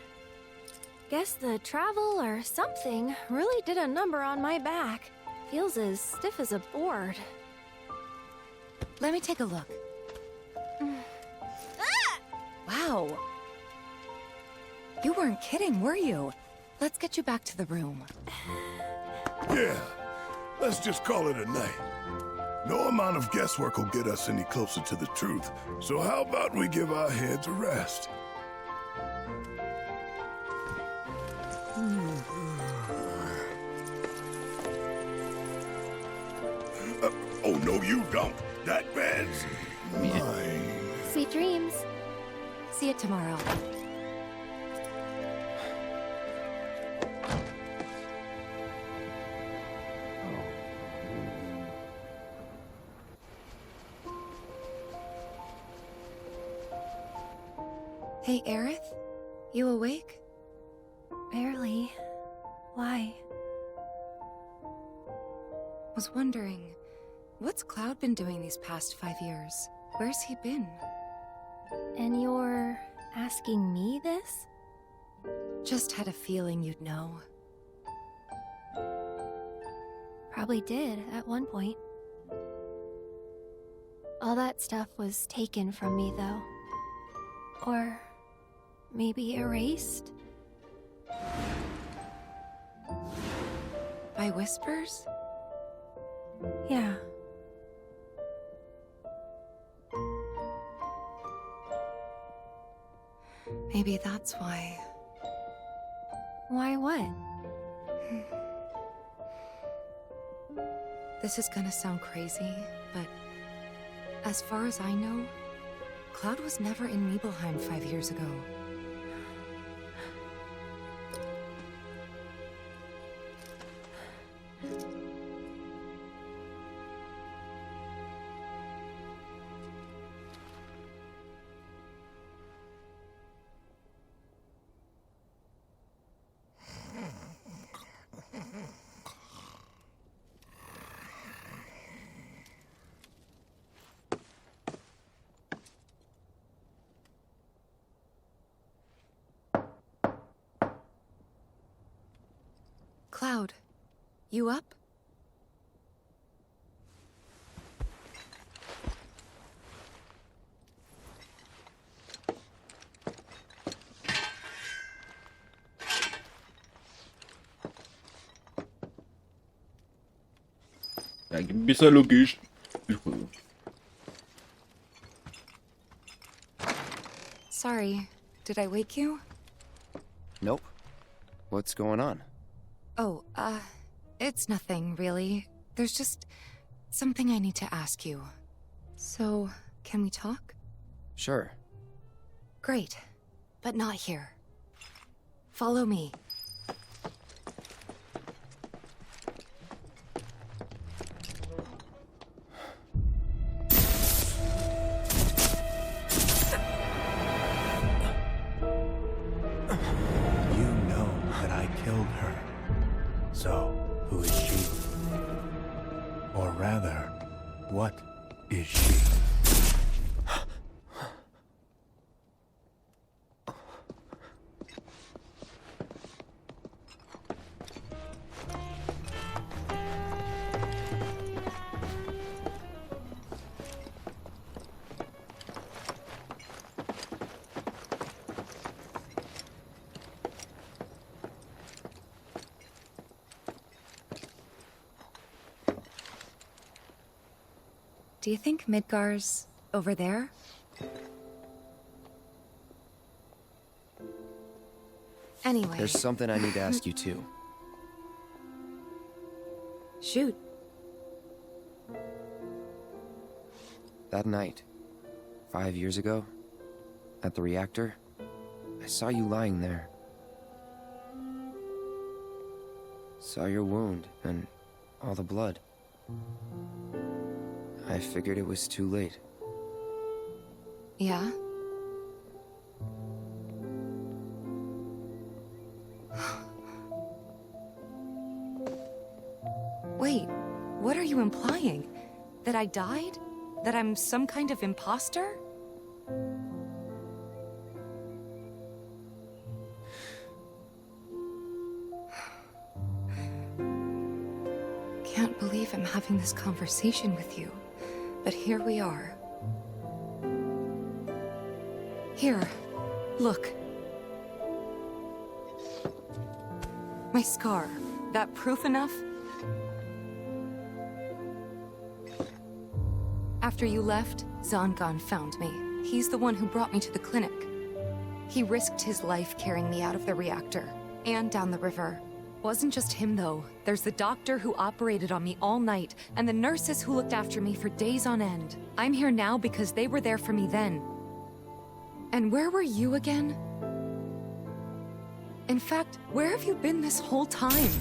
Guess the travel or something really did a number on my back. Feels as stiff as a board. Let me take a look. Wow. You weren't kidding, were you? Let's get you back to the room. Yeah, let's just call it a night. No amount of guesswork will get us any closer to the truth, so how about we give our heads a rest? Oh, no, you don't. That bed's mine. Sweet dreams. See you tomorrow. Hey, Aerith? You awake? Barely. Why? Was wondering, what's Cloud been doing these past 5 years? Where's he been? And you're asking me this? Just had a feeling you'd know. Probably did at one point. All that stuff was taken from me, though. Or maybe erased? By whispers? Yeah. Maybe that's why. Why what? This is gonna sound crazy, but as far as I know, Cloud was never in Nibelheim 5 years ago. Cloud, you up? Aquí empieza lo que es el juego. Sorry, did I wake you? Nope. What's going on? Oh, it's nothing, really. There's just something I need to ask you. So, can we talk? Sure. Great, but not here. Follow me. You know that I killed her. So, who is she? Or rather, what is she? Do you think Midgar's over there? Anyway. There's something I need to ask you too. Shoot. That night, 5 years ago, at the reactor, I saw you lying there. Saw your wound and all the blood. I figured it was too late. Yeah? Wait, what are you implying? That I died? That I'm some kind of imposter? Can't believe I'm having this conversation with you, but here we are. Here, look. My scar. That proof enough? After you left, Zangan found me. He's the one who brought me to the clinic. He risked his life carrying me out of the reactor, and down the river. Wasn't just him, though. There's the doctor who operated on me all night, and the nurses who looked after me for days on end. I'm here now because they were there for me then. And where were you again? In fact, where have you been this whole time?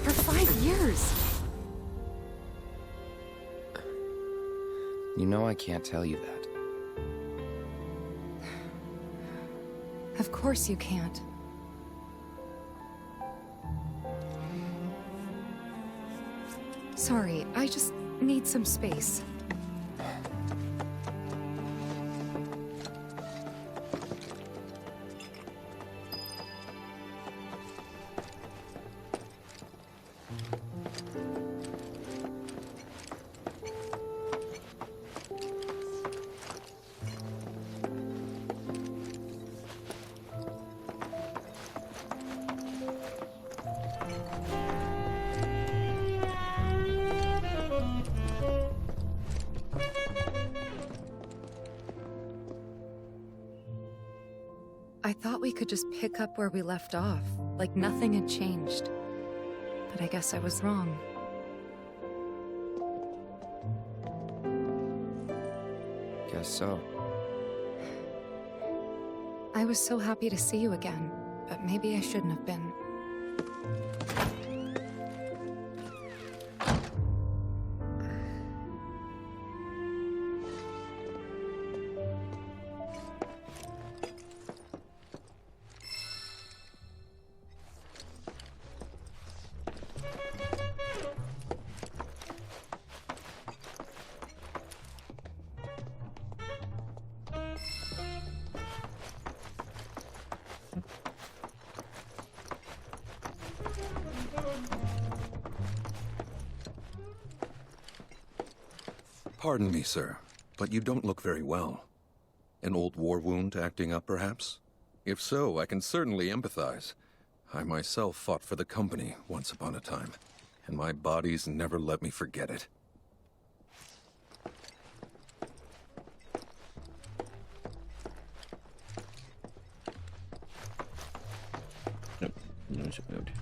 For 5 years. You know I can't tell you that. Of course you can't. Sorry, I just need some space. I thought we could just pick up where we left off, like nothing had changed. But I guess I was wrong. Guess so. I was so happy to see you again, but maybe I shouldn't have been. Pardon me, sir, but you don't look very well. An old war wound acting up, perhaps? If so, I can certainly empathize. I myself fought for the company once upon a time, and my body's never let me forget it. No se puede abrir.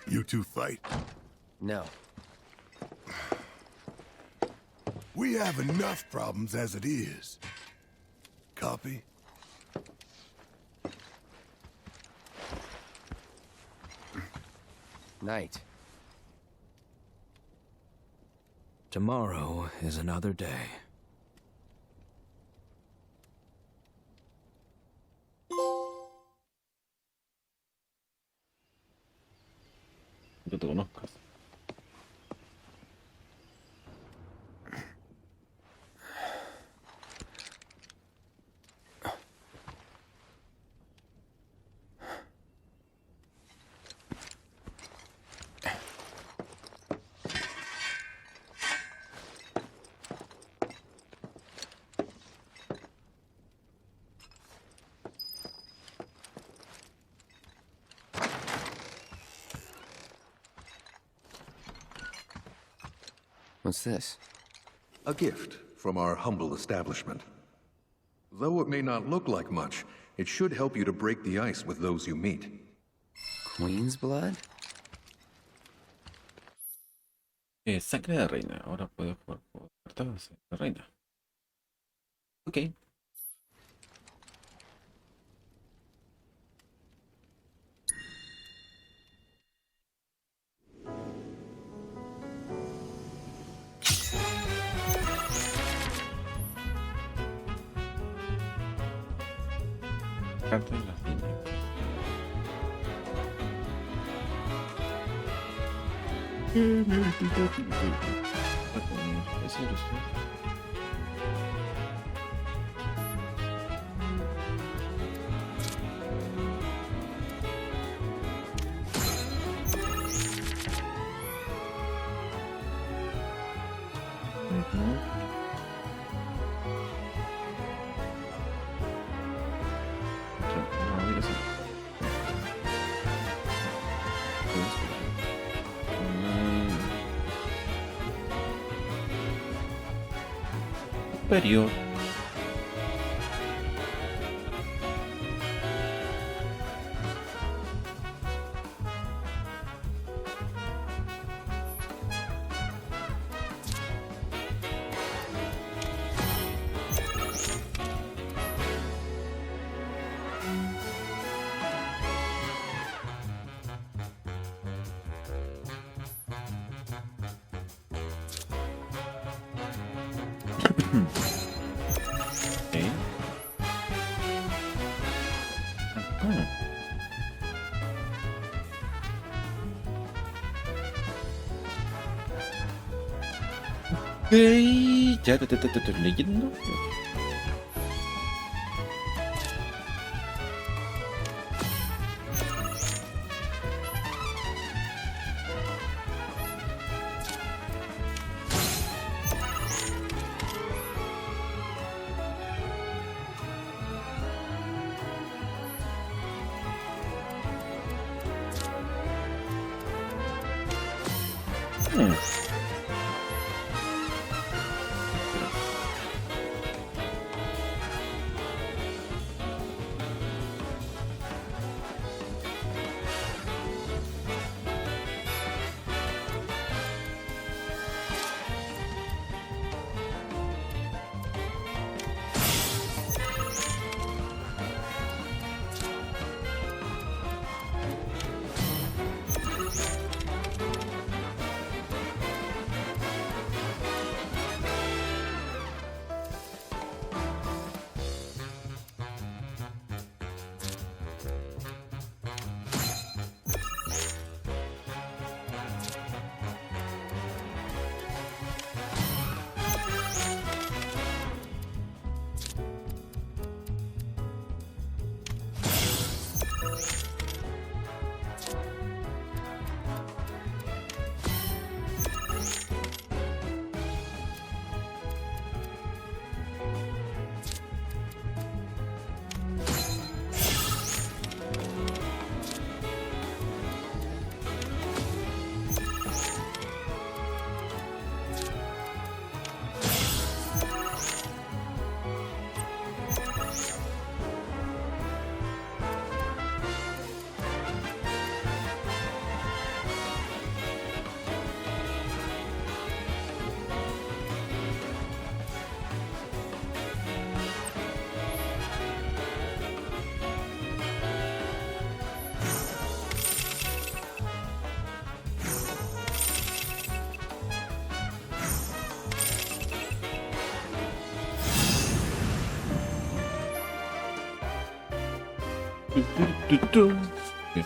You two fight? No. We have enough problems as it is. Copy? Night. Tomorrow is another day. Yo te conozco. What's this? A gift from our humble establishment. Though it may not look like much, it should help you to break the ice with those you meet. Queen's blood? Sangre de reina. Ahora puedo jugar por cartas de reina. Ok. Cartas de las niñas. Superior. Ya te estoy leyendo. Bien.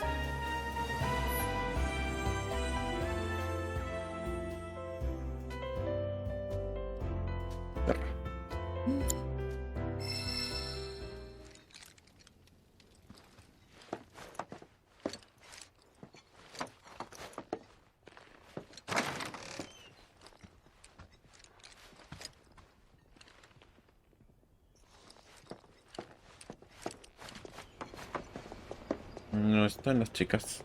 No están las chicas.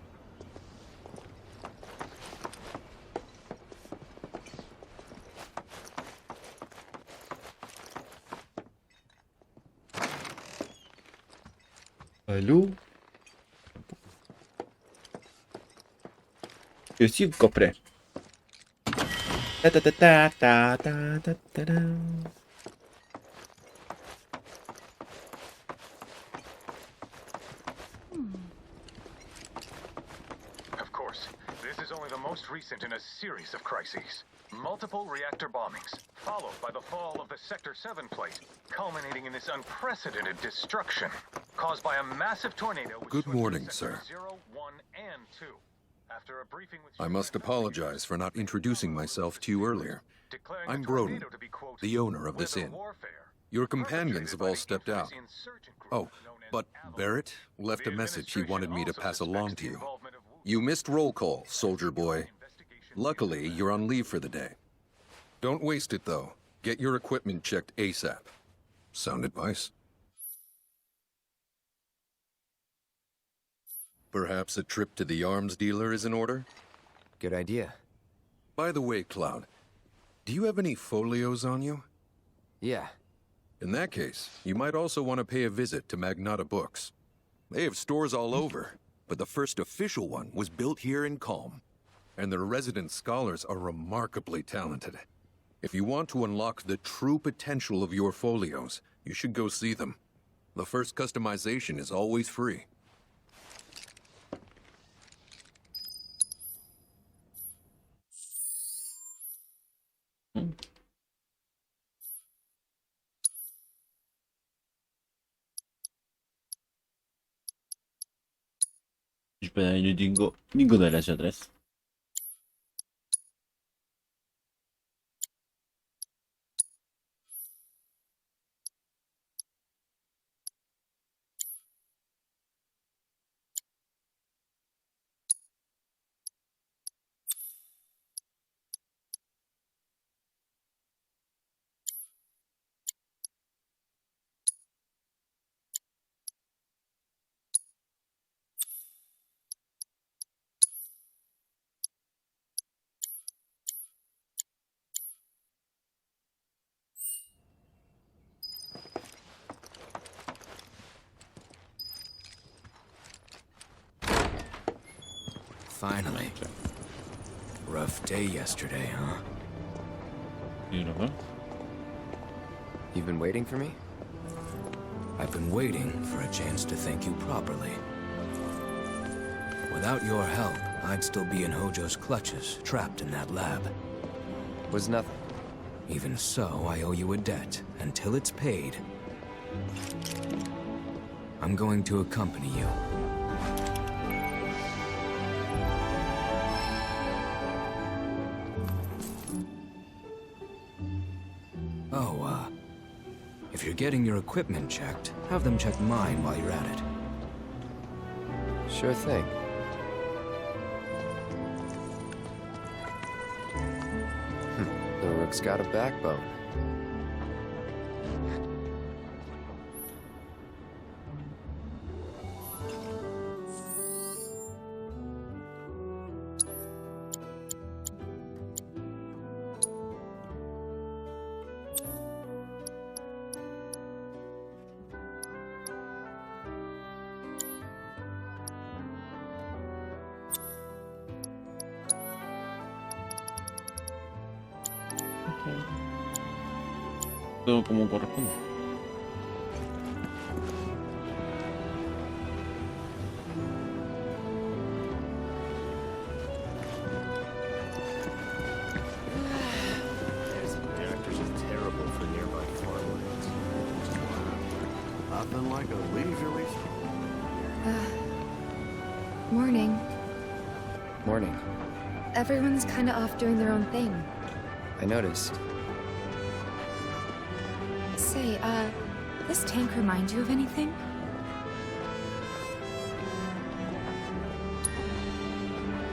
¿Aló? Yo sí un cofre. Ta ta ta ta ta ta ta ta ta. Of course, this is only the most recent in a series of crises. Multiple reactor bombings, followed by the fall of the Sector 7 plate, culminating in this unprecedented destruction, caused by a massive tornado. Good morning, sir. 0, 1, and 2. After a briefing with I must apologize for not introducing myself to you earlier. I'm Broden, the owner of this inn. Your companions have all stepped out. Oh, but Barrett left a message he wanted me to pass along to you. You missed roll call, soldier boy. Luckily, you're on leave for the day. Don't waste it, though. Get your equipment checked ASAP. Sound advice? Perhaps a trip to the arms dealer is in order? Good idea. By the way, Cloud, do you have any folios on you? Yeah. In that case, you might also want to pay a visit to Magnata Books. They have stores all over, but the first official one was built here in Calm. And their resident scholars are remarkably talented. If you want to unlock the true potential of your folios, you should go see them. The first customization is always free. Espera, no tengo ninguna de las otras. Finally. Rough day yesterday, huh? You know. You've been waiting for me? I've been waiting for a chance to thank you properly. Without your help, I'd still be in Hojo's clutches, trapped in that lab. Was nothing. Even so, I owe you a debt. Until it's paid, I'm going to accompany you. If you're getting your equipment checked, have them check mine while you're at it. Sure thing. The rook's got a backbone. Todo como corresponde. There's reactors are terrible for nearby farmlands. Nothing like a leisurely stroll. Morning. Morning. Everyone's kinda off doing their own thing. I noticed. Say, this tank remind you of anything?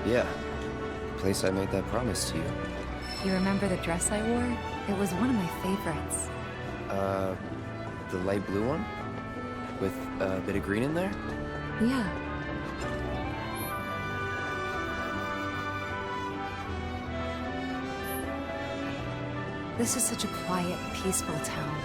Yeah. The place I made that promise to you. You remember the dress I wore? It was one of my favorites. The light blue one? With a bit of green in there? Yeah. This is such a quiet, peaceful town.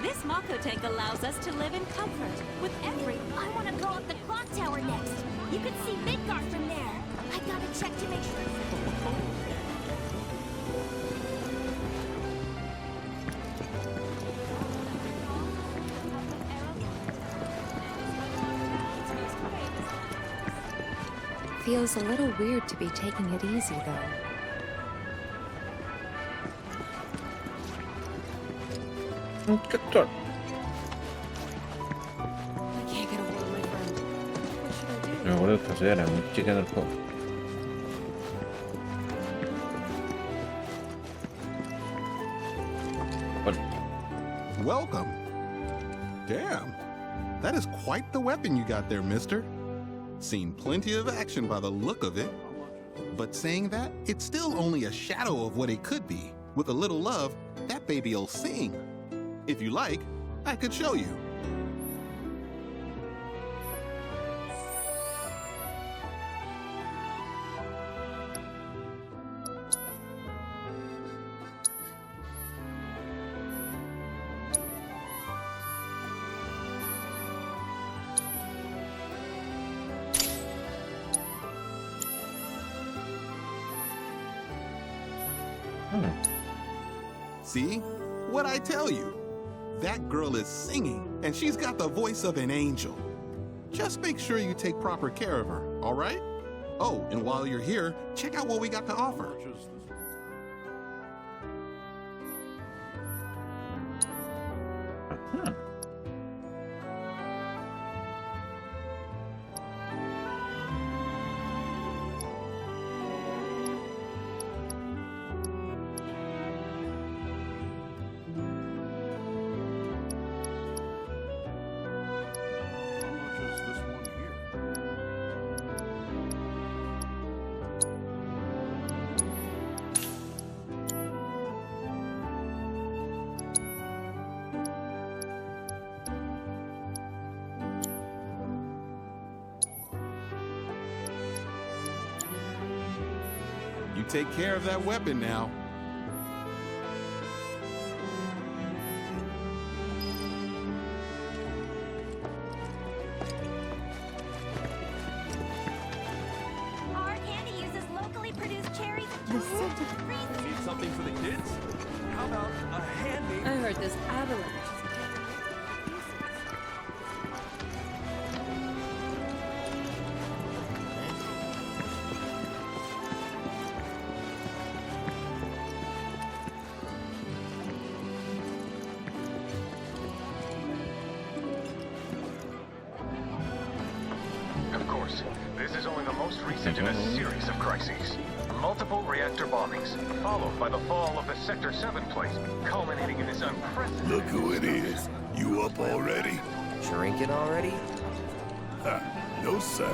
This Mako tank allows us to live in comfort with every... I want to blow up the clock tower next. You can see Midgard from there. I gotta check to make sure. Feels a little weird to be taking it easy, though. I can't get a hold of my friend. What should I do? Me acuerdo que esta era muy chica en el juego. Welcome. Damn. That is quite the weapon you got there, mister. Seen plenty of action by the look of it. But saying that, it's still only a shadow of what it could be. With a little love, that baby'll sing. If you like, I could show you. See? What'd I tell you? That girl is singing, and she's got the voice of an angel. Just make sure you take proper care of her, all right? Oh, and while you're here, check out what we got to offer. You take care of that weapon now. Our candy uses locally produced cherries and Need something for the kids? How about a handy... I heard this avalanche. Of course, this is only the most recent in a series of crises. Multiple reactor bombings, followed by the fall of the Sector 7 plate, culminating in this unprecedented... Look who it is. You up already? Drinking already? Ha, no sir.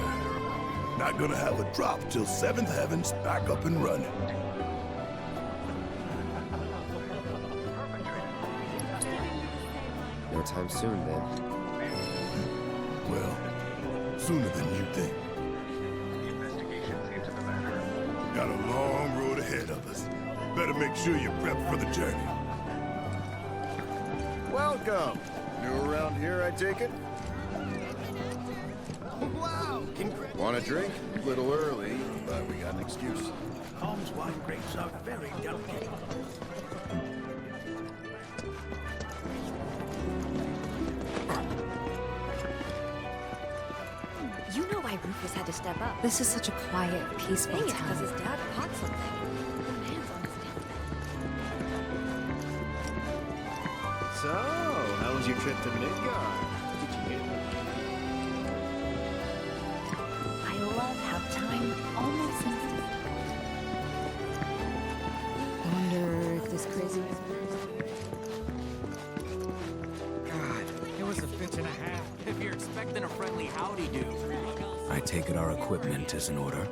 Not gonna have a drop till 7th Heaven's back up and running. No time soon, then. Well, sooner than you think. Got a long road ahead of us. Better make sure you're prepped for the journey. Welcome. New around here, I take it? Wow! Want a drink? A little early, but we got an excuse. Holmes wine grapes are very delicate. You know why Rufus had to step up. This is such a quiet, peaceful I think it's town. because his dad caught something. The man's on his So, how was your trip to Midgard? Did you hear that? I love how time almost seems to... I wonder if this craziness... God, it was a bitch and a half. If you're expecting a friendly howdy-do. I take it our equipment is in order.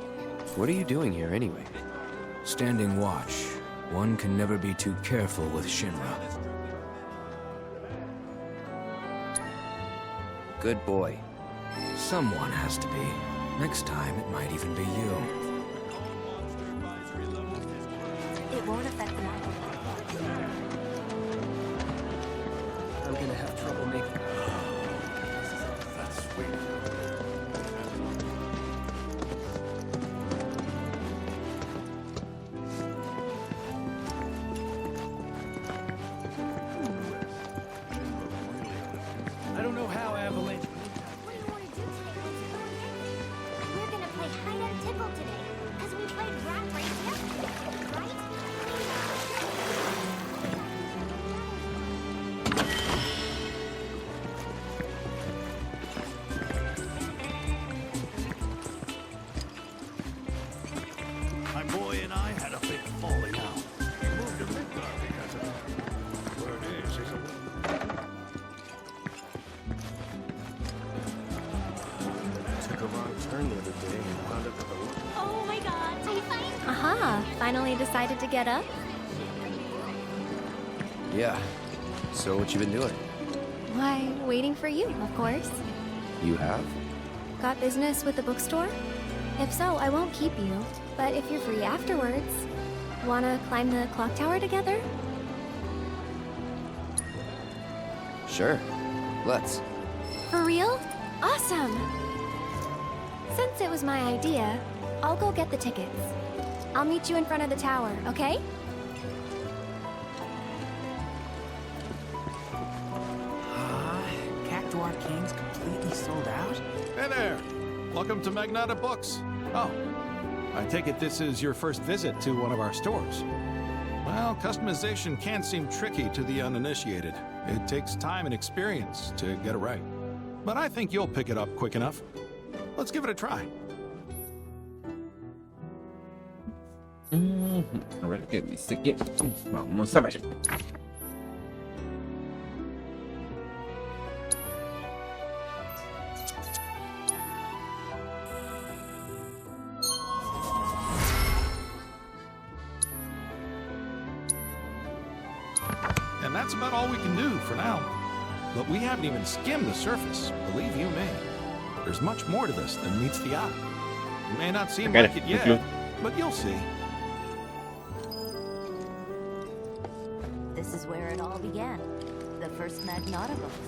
What are you doing here, anyway? Standing watch. One can never be too careful with Shinra. Good boy. Someone has to be. Next time, it might even be you. It won't affect the night. I'm gonna have trouble making... That's sweet. I don't know how Avalanche... What do you want to do today? We're gonna play hide and tickle today, because we played rat race yesterday, right? My boy and I had a big falling out. We moved to Midgard because of it. Word is, he's a... Took a wrong turn the other day and wound up at the... Oh my god, are you fine? Aha, finally decided to get up? Yeah. So what you been doing? Why, waiting for you, of course. You have? Got business with the bookstore? If so, I won't keep you. But if you're free afterwards, wanna climb the clock tower together? Sure. Let's. For real? Awesome! Since it was my idea, I'll go get the tickets. I'll meet you in front of the tower, okay? Cactuar King's completely sold out? Hey there! Welcome to Magnata Books. Oh, I take it this is your first visit to one of our stores. Well, customization can seem tricky to the uninitiated. It takes time and experience to get it right. But I think you'll pick it up quick enough. Let's give it a try. A ver qué dice aquí. Vamos a ver. And that's about all we can do for now. But we haven't even skimmed the surface, believe you me. There's much more to this than meets the eye. It may not seem like it yet, but you'll see. This is where it all began. The first Magnata books.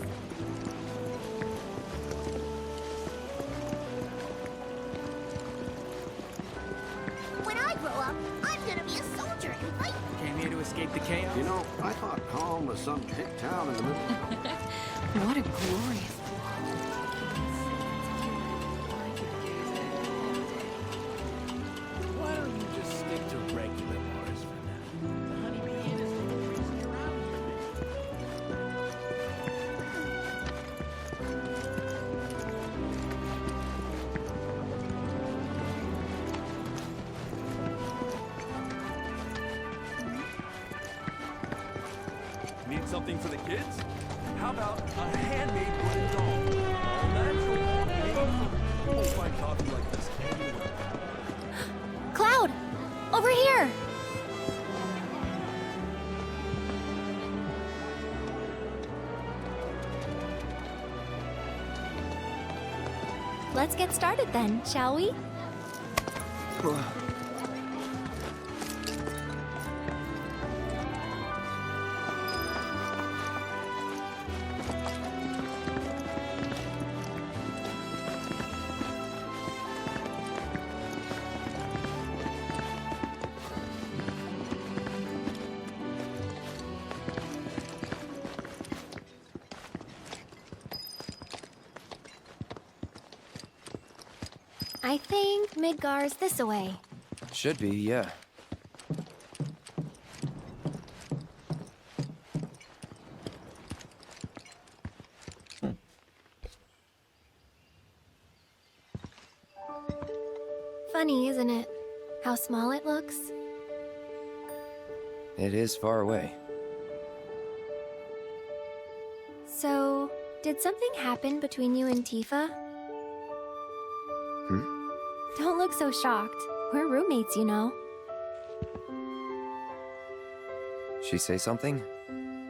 When I grow up, I'm gonna be a soldier and fight. Came here to escape the chaos? You know, I thought Calm was some hick town in the middle. What a glorious... Why don't you just stick to regular bars for now? The Honeybee Inn is a little crazy around here. Need something for the kids? How about a handmade wooden doll? All natural, made from... You'll find coffee like this anywhere. Cloud! Over here! Let's get started then, shall we? I think Midgar's this away. Should be, yeah. funny, isn't it? How small it looks? It is far away. So, did something happen between you and Tifa? Don't look so shocked. We're roommates, you know. She say something?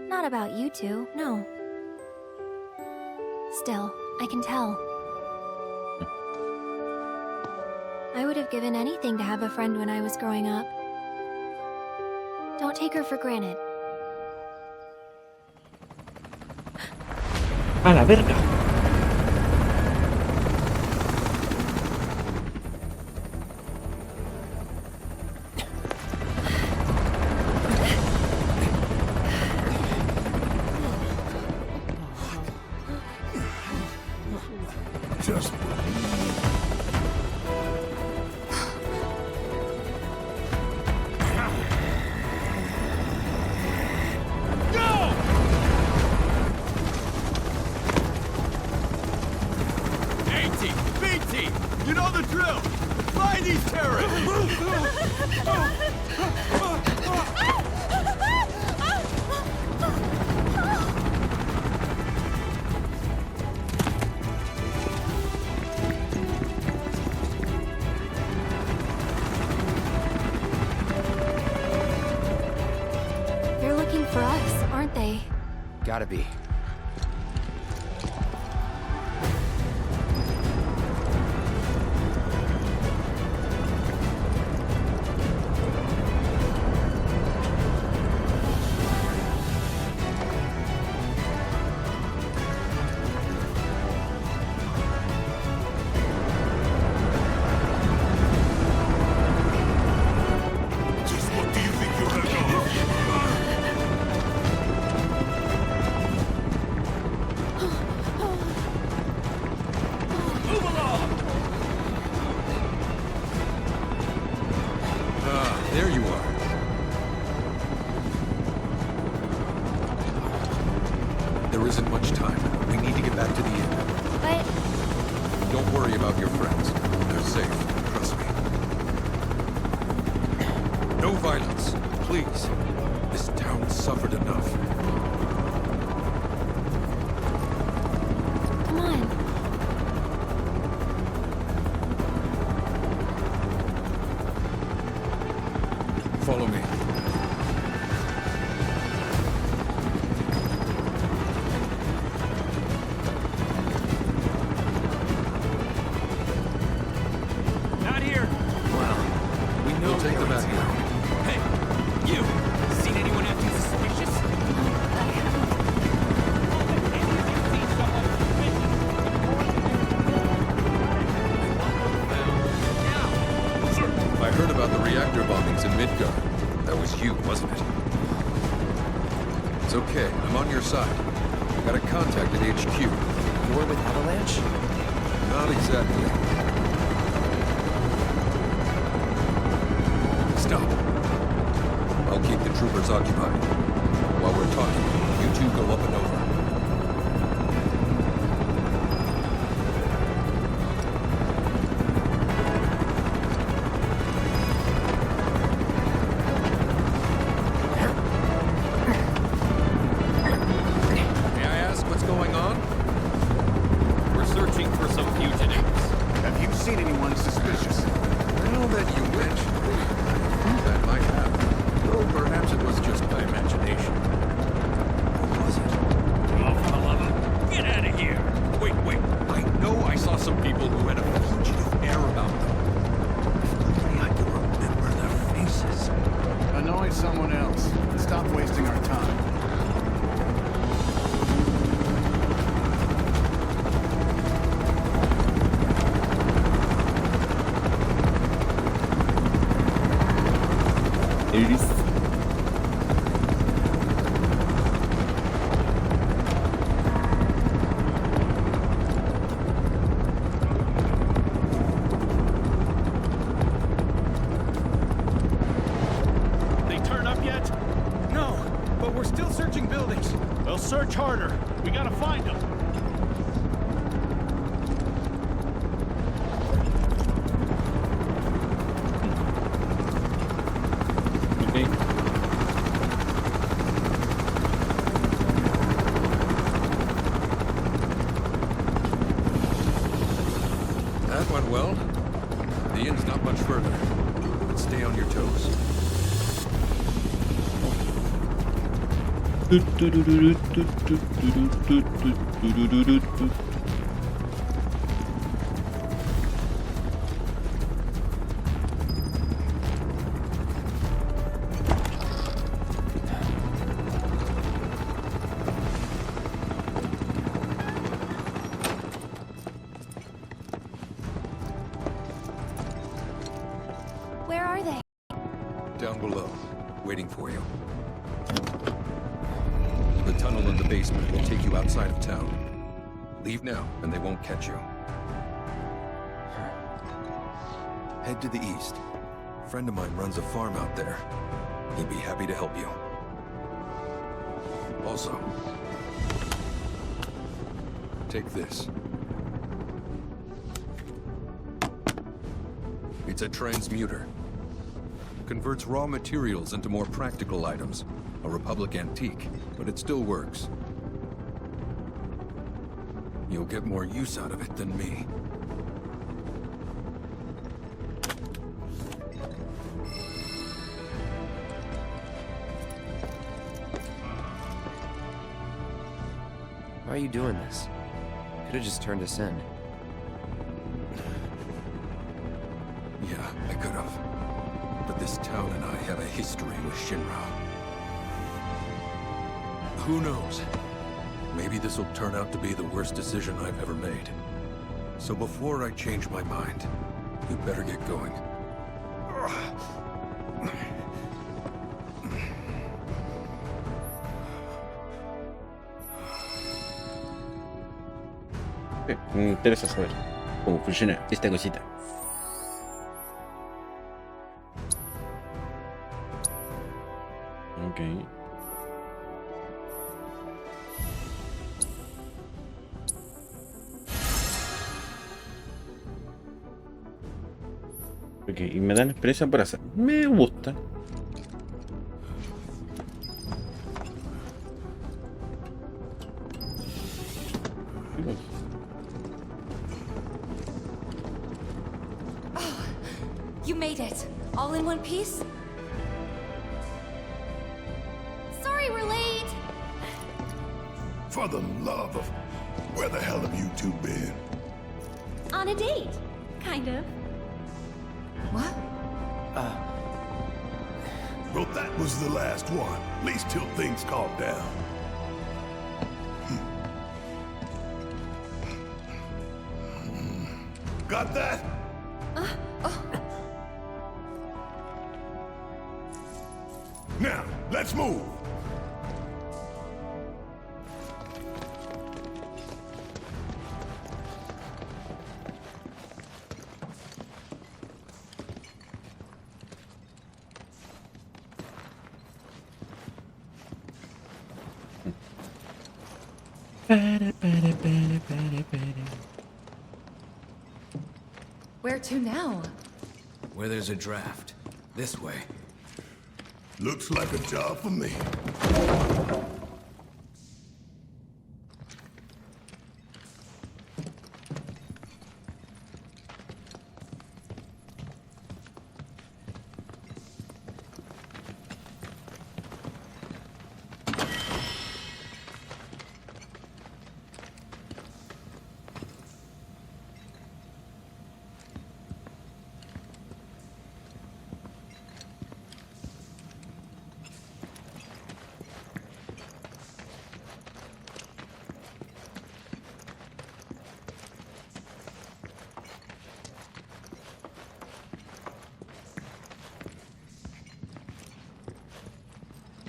Not about you two, no. Still, I can tell. I would have given anything to have a friend when I was growing up. Don't take her for granted. A la verga. Just You know the drill! Find these terrorists! They're looking for us, aren't they? Gotta be. There you are. There isn't much time. We need to get back to the inn. But... Don't worry about your friends. They're safe. Trust me. No violence. Please. This town suffered enough. Come on. Follow me. Not here! Well, we know we'll take them back here. Hey, you! Seen anyone acting suspicious? I heard about the reactor bombings in Midgard. That was you, wasn't it? It's okay. I'm on your side. Got a contact at HQ. War with Avalanche? Not exactly. Stop. I'll keep the troopers occupied. While we're talking, you two go up and over. May I ask what's going on? We're searching for some fugitives. Have you seen anyone suspicious? Now that you mention it, that might happen. Though perhaps it was just my imagination. What was it? Oh, for the love of... Get out of here! Wait. I know I saw some people who had a fugitive air about them. Only I can remember their faces. Annoy someone else. Stop wasting our time. They turn up yet? No, but we're still searching buildings. They'll search harder. We gotta find them. That went well. The inn's not much further, but stay on your toes. Where are they? Down below, waiting for you. The tunnel in the basement will take you outside of town. Leave now, and they won't catch you. Head to the east. A friend of mine runs a farm out there. He'd be happy to help you. Also, take this. It's a transmuter. Converts raw materials into more practical items. A Republic antique, but it still works. You'll get more use out of it than me. Why are you doing this? Could have just turned us in. Yeah, I could have. But this town and I have a history with Shinra. Who knows? Maybe this will turn out to be the worst decision I've ever made. So before I change my mind, you better get going. Me interesa saber cómo funciona esta cosita. Ok. Ok, y me dan experiencia por hacer. Me gusta. You made it. All in one piece? Sorry we're late. For the love of... Where the hell have you two been? On a date. Kind of. What? Well, that was the last one. At least till things calm down. Got that? Now, let's move. Where to now? Where there's a draft. This way. Looks like a job for me.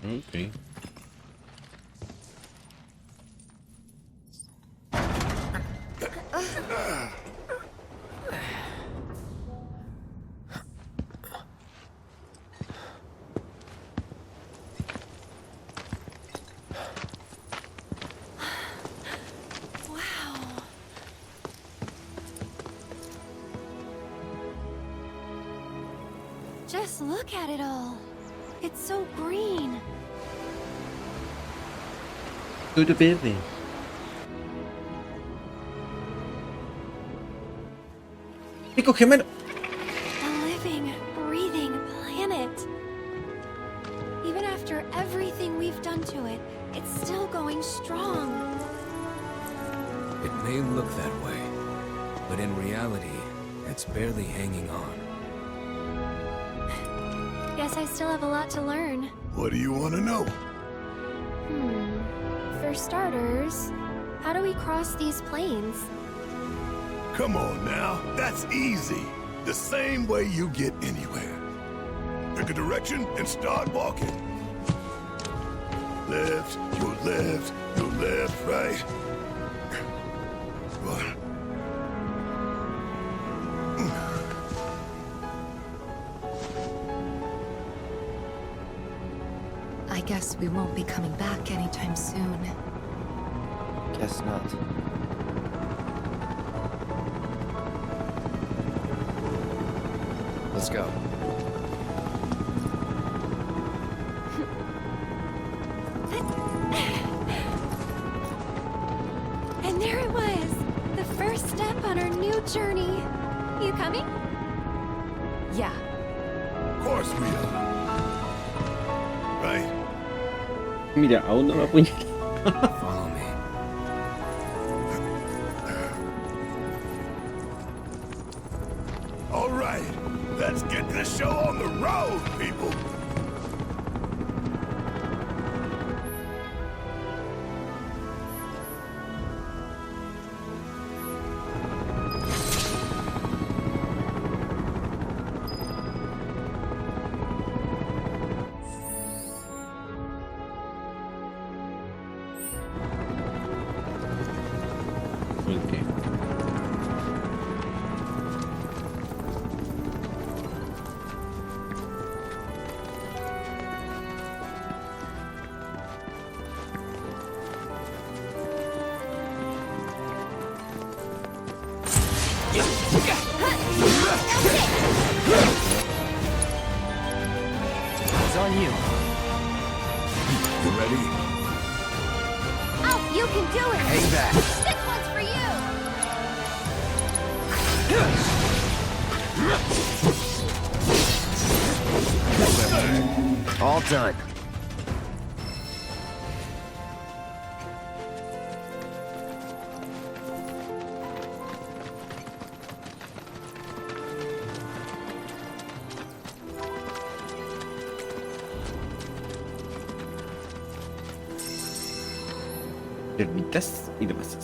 Okay. Just look at it all. It's so green. Tudo verde. Pico gemelo. A living, breathing planet. Even after everything we've done to it, it's still going strong. It may look that way, but in reality, it's barely hanging on. Guess I still have a lot to learn. What do you want to know? For starters, how do we cross these plains? Come on now, that's easy. The same way you get anywhere. Pick a direction and start walking. Left, your left, your left, right. I guess we won't be coming back anytime soon. Guess not. Let's go. And there it was! The first step on our new journey. You coming? Yeah. Of course we are. Right? Mira, aún no me apuñala. Follow me. All right, let's get this show on the road, people. Okay. It's on you. You ready? Oh, you can do it! Hang back. This one's for you! All done. Ermitas y demás.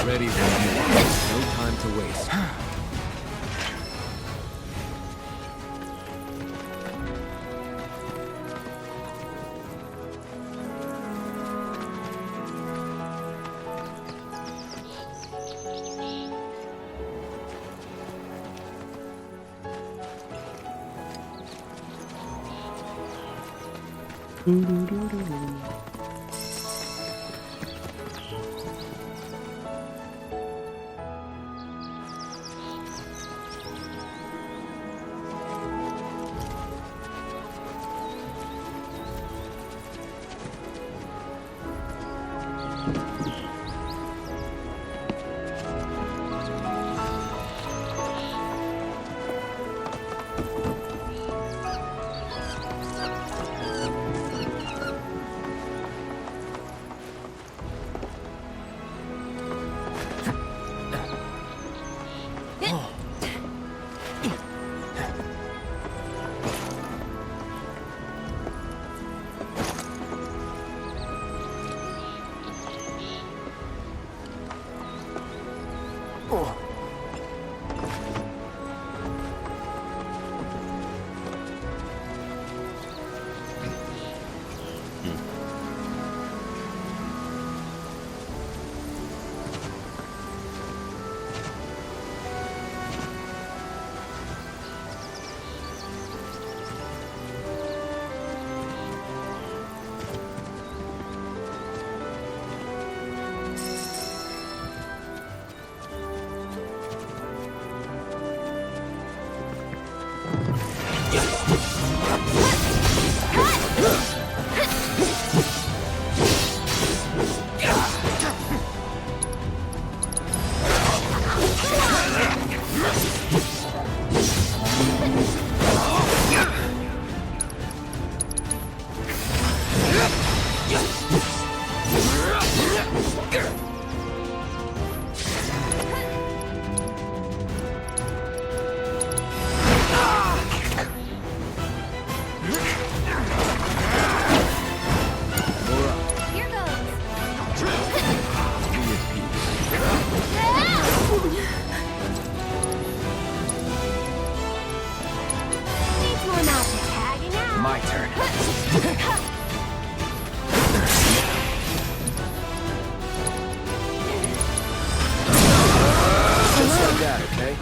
Ready, then. No time to waste. My turn. Just like that, okay?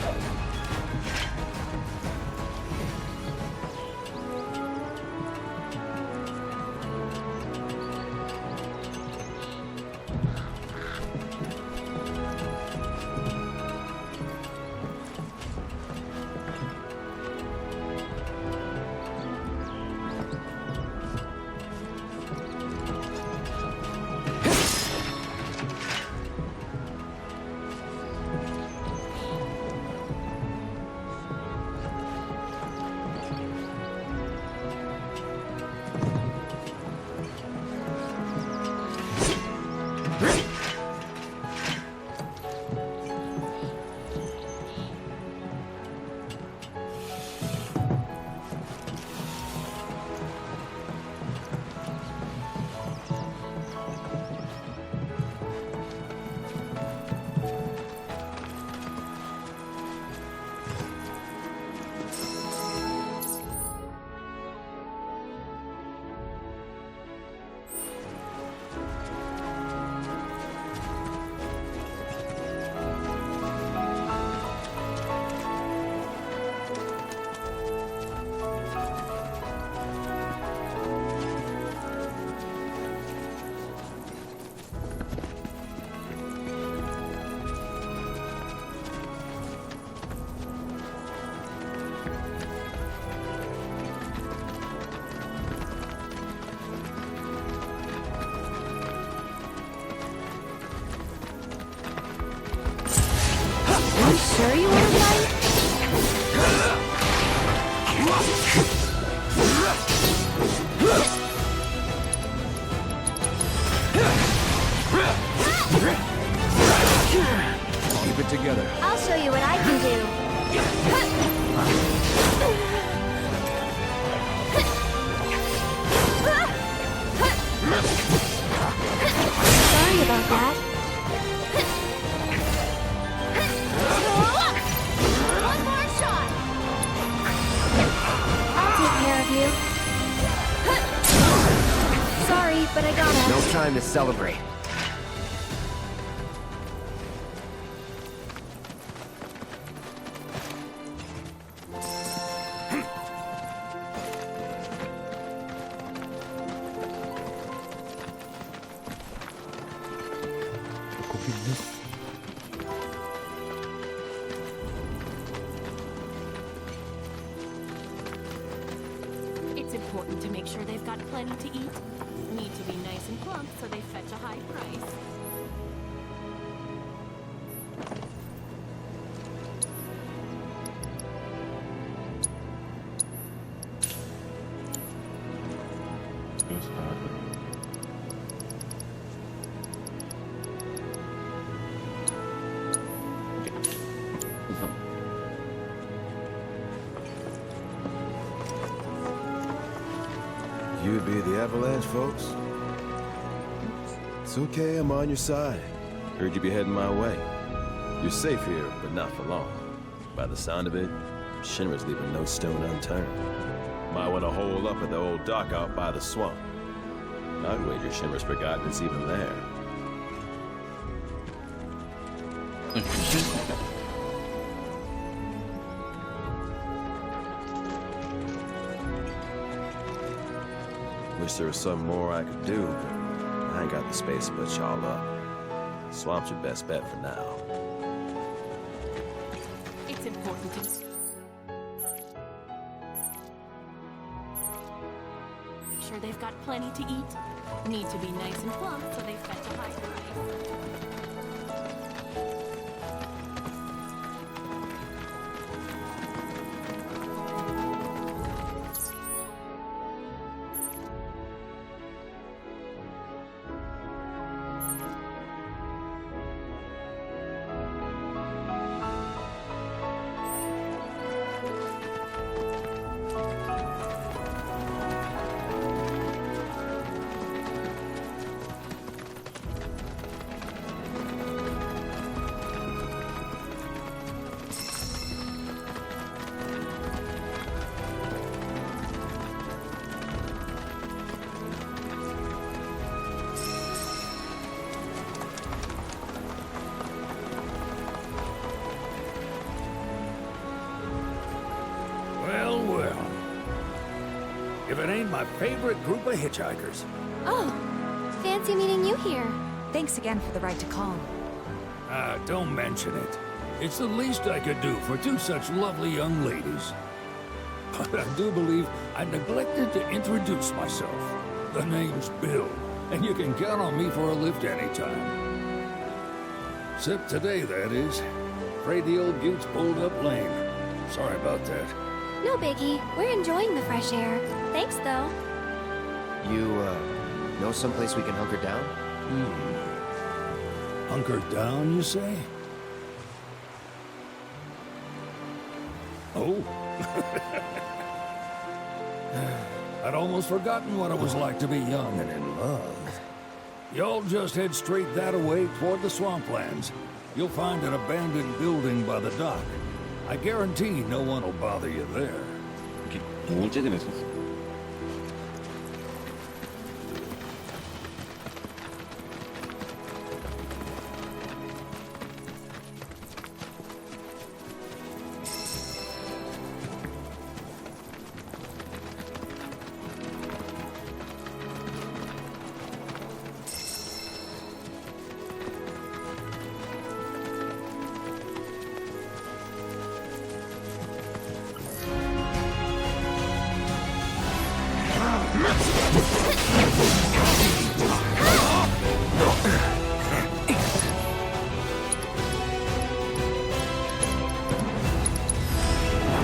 Sure you want to fight? Keep it together. I'll show you what I can do. Sorry about that. One more shot. I'll take care of you. Sorry, but I gotta. No time to celebrate. It's important to make sure they've got plenty to eat. Need to be nice and plump so they fetch a high price. You be the Avalanche, folks? It's okay, I'm on your side. Heard you be heading my way. You're safe here, but not for long. By the sound of it, Shinra's leaving no stone unturned. Might want to hole up at the old dock out by the swamp. I'd wager Shinra's forgotten it's even there. Wish there was something more I could do, but I ain't got the space to put y'all up. Swamp's your best bet for now. It's important to make sure they've got plenty to eat. Need to be nice and plump so they fetch a high price. if it ain't my favorite group of hitchhikers. Oh, fancy meeting you here. Thanks again for the ride to Calm. Ah, don't mention it. It's the least I could do for two such lovely young ladies. But I do believe I neglected to introduce myself. The name's Bill, and you can count on me for a lift anytime. Except today, that is. Afraid the old bute's pulled up lame. Sorry about that. No biggie. We're enjoying the fresh air. Thanks, though. You, know someplace we can hunker down? Hunker down, you say? Oh. I'd almost forgotten what it was like to be young and in love. Y'all just head straight that-a-way toward the swamplands. You'll find an abandoned building by the dock. I guarantee no one will bother you there. Muchas gracias.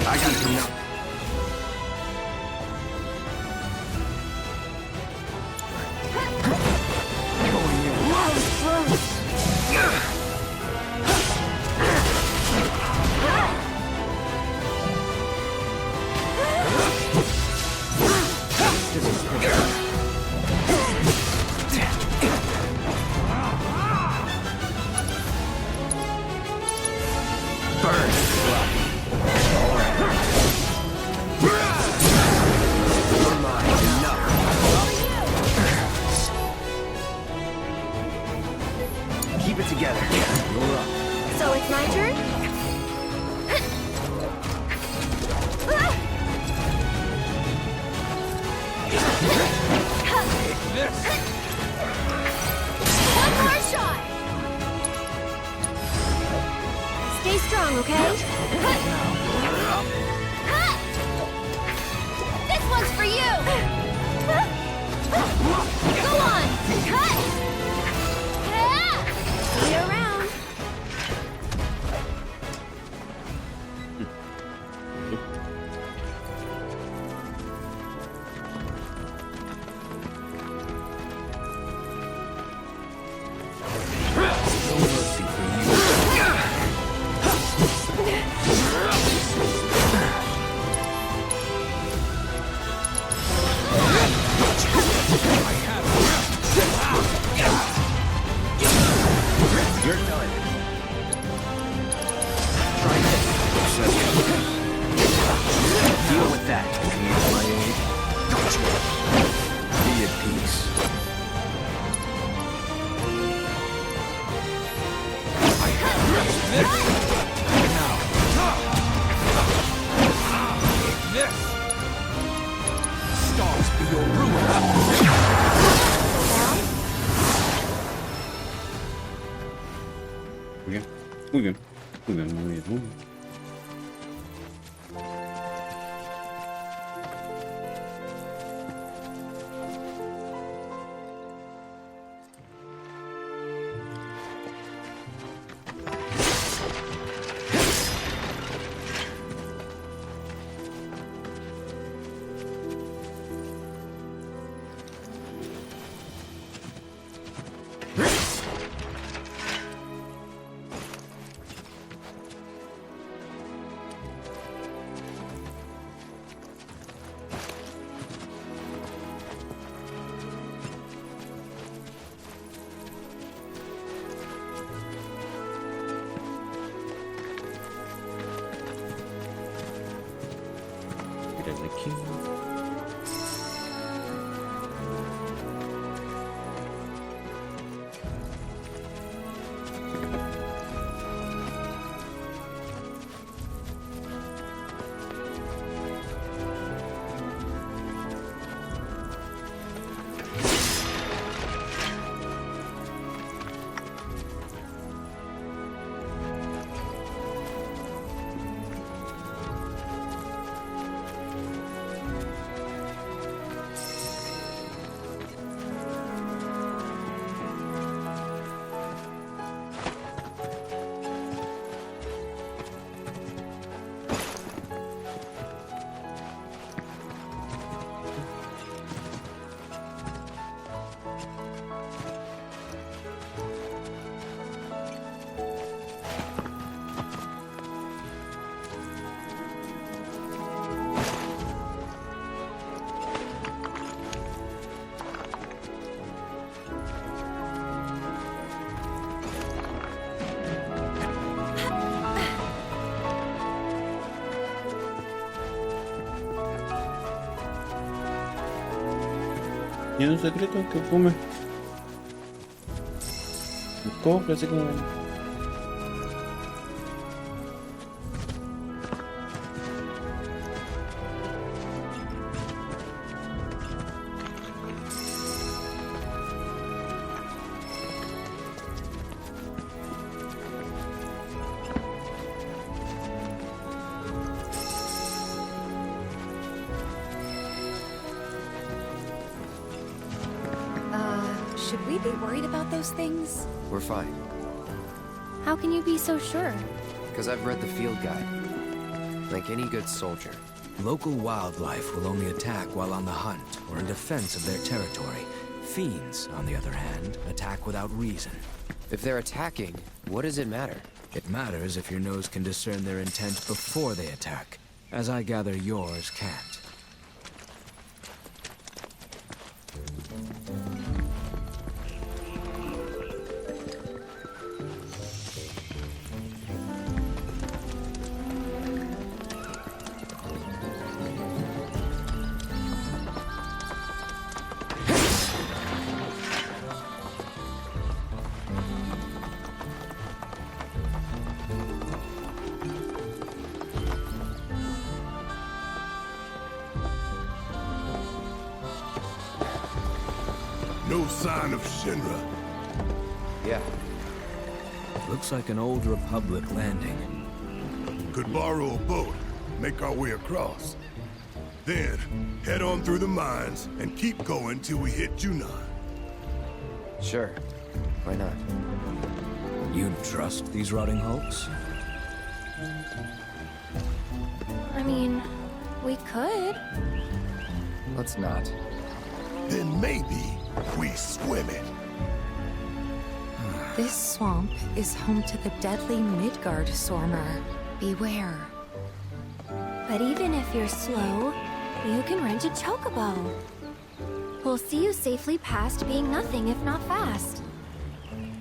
I got you now. Keep it together. You're up. So it's my turn? One more shot! Stay strong, okay? This one's for you! Go on! See you around. You're done. Try this. Deal with that. Need my aid? Be at peace. I have this. Now. This. Stars be your ruin. Muy bien, muy bien, muy bien, muy bien. ¿Tiene un secreto que fume? Un cofre así como... Should we be worried about those things? We're fine, How can you be so sure? because I've read the field guide. Like any good soldier. Local wildlife will only attack while on the hunt or in defense of their territory. Fiends, on the other hand, attack without reason. If they're attacking, what does it matter? It matters if your nose can discern their intent before they attack, as I gather yours can't. No sign of Shinra. Yeah. Looks like an old Republic landing. Could borrow a boat, make our way across. Then, head on through the mines and keep going till we hit Junon. Sure. Why not? You trust these rotting hulks? I mean, we could. Let's not. Then maybe we swim it. This swamp is home to the deadly Midgard Stormer. Beware. But even if you're slow, you can rent a chocobo. We'll see you safely past being nothing if not fast.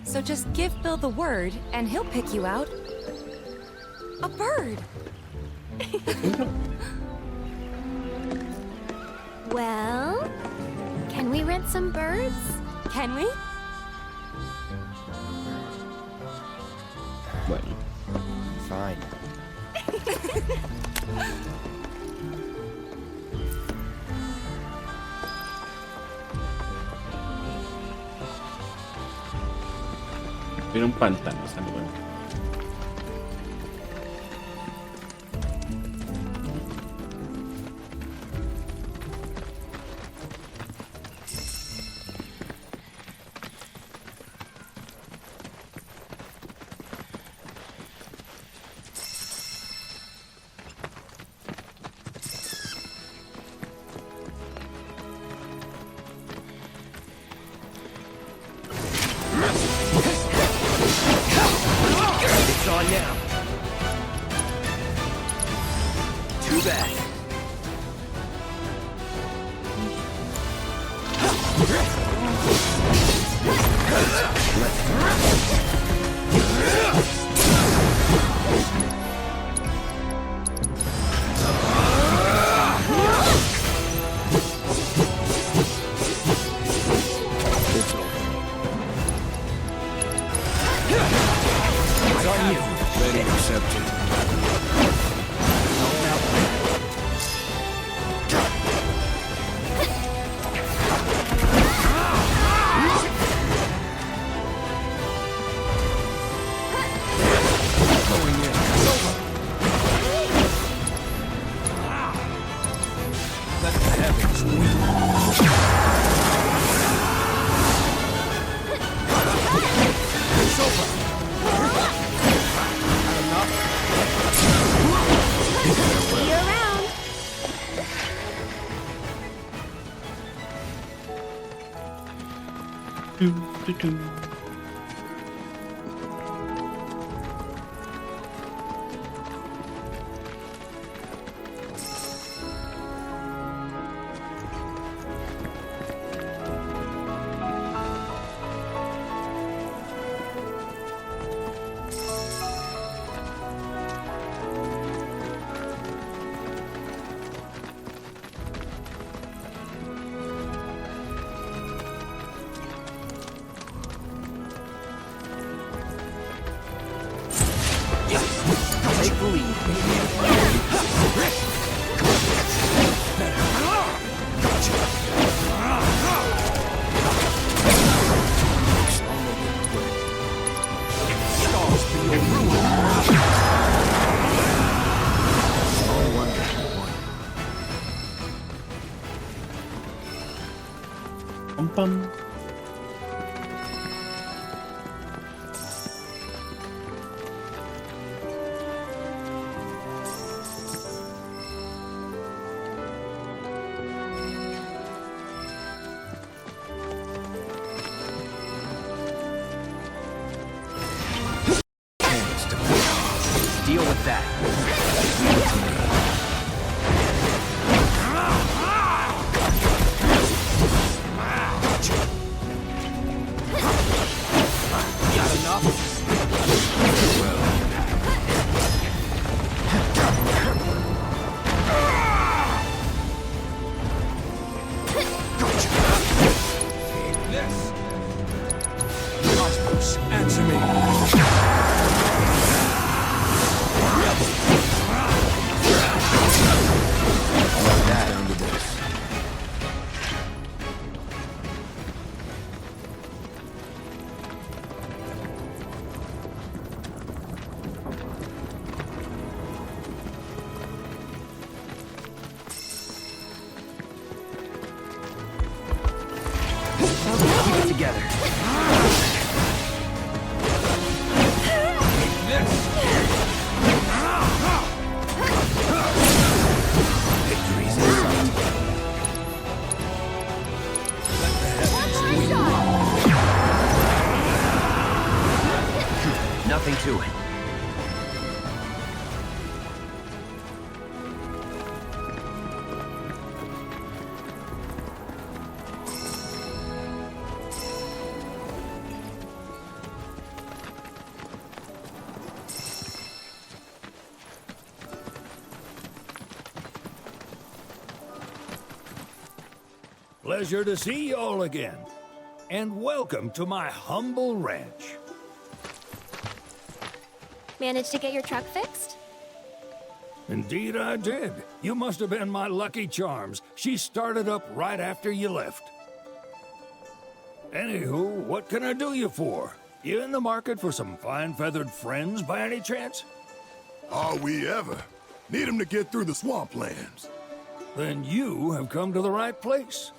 So just give Bill the word, and he'll pick you out. A bird! Well, can we rent some birds? Can we? Bueno. Fine. Era un pantano, sale bueno. It's on now. Too bad. It's on you. Ready, accepted. Let the heavens See you around. the Stars be your ruin. Small wonder he won. Pum pum. Deal with that. Got enough? Take this. Cosmos, answer me. Down to this. Keep it together. Victory's in sight. Nothing to it. Pleasure to see you all again. And welcome to my humble ranch. Managed to get your truck fixed? Indeed I did. You must have been my lucky charms. She started up right after you left. Anywho, what can I do you for? You in the market for some fine-feathered friends by any chance? Are we ever? Need 'em to get through the swamplands. Then you have come to the right place.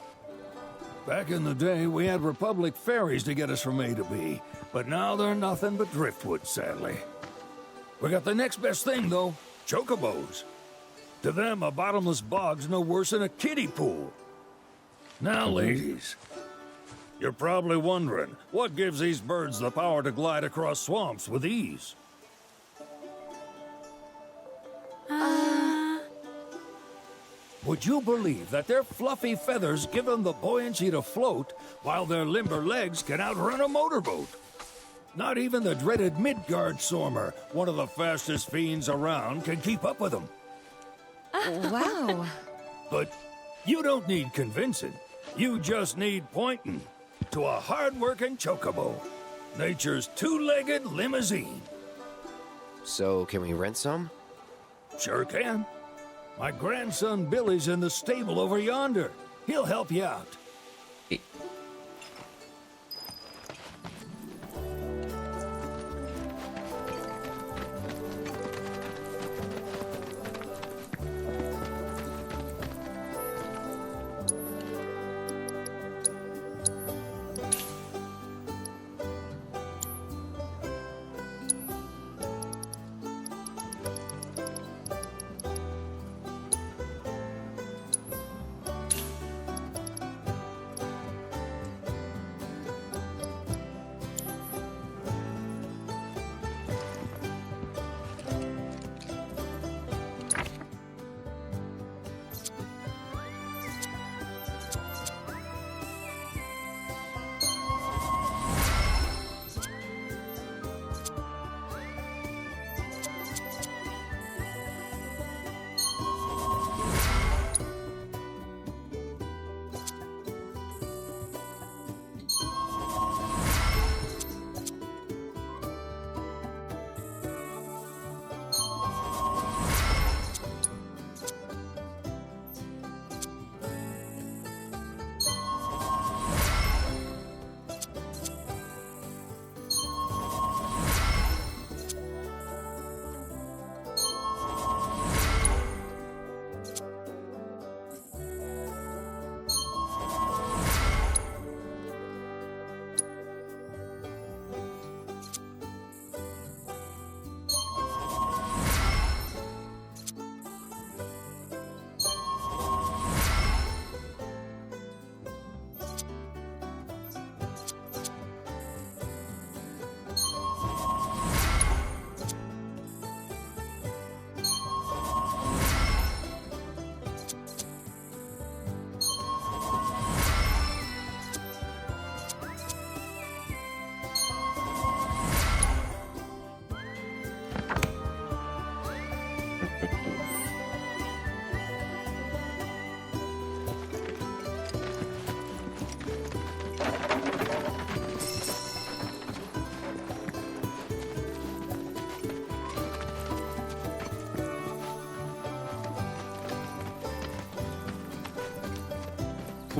Back in the day, we had Republic ferries to get us from A to B, but now they're nothing but driftwood, sadly. We got the next best thing, though, chocobos. To them, a bottomless bog's no worse than a kiddie pool. Now, ladies, you're probably wondering, what gives these birds the power to glide across swamps with ease? Would you believe that their fluffy feathers give them the buoyancy to float, while their limber legs can outrun a motorboat? Not even the dreaded Midgard Sormer, one of the fastest fiends around, can keep up with them. Wow. But you don't need convincing. You just need pointing to a hard-working chocobo. Nature's two-legged limousine. So, can we rent some? Sure can. My grandson Billy's in the stable over yonder. He'll help you out.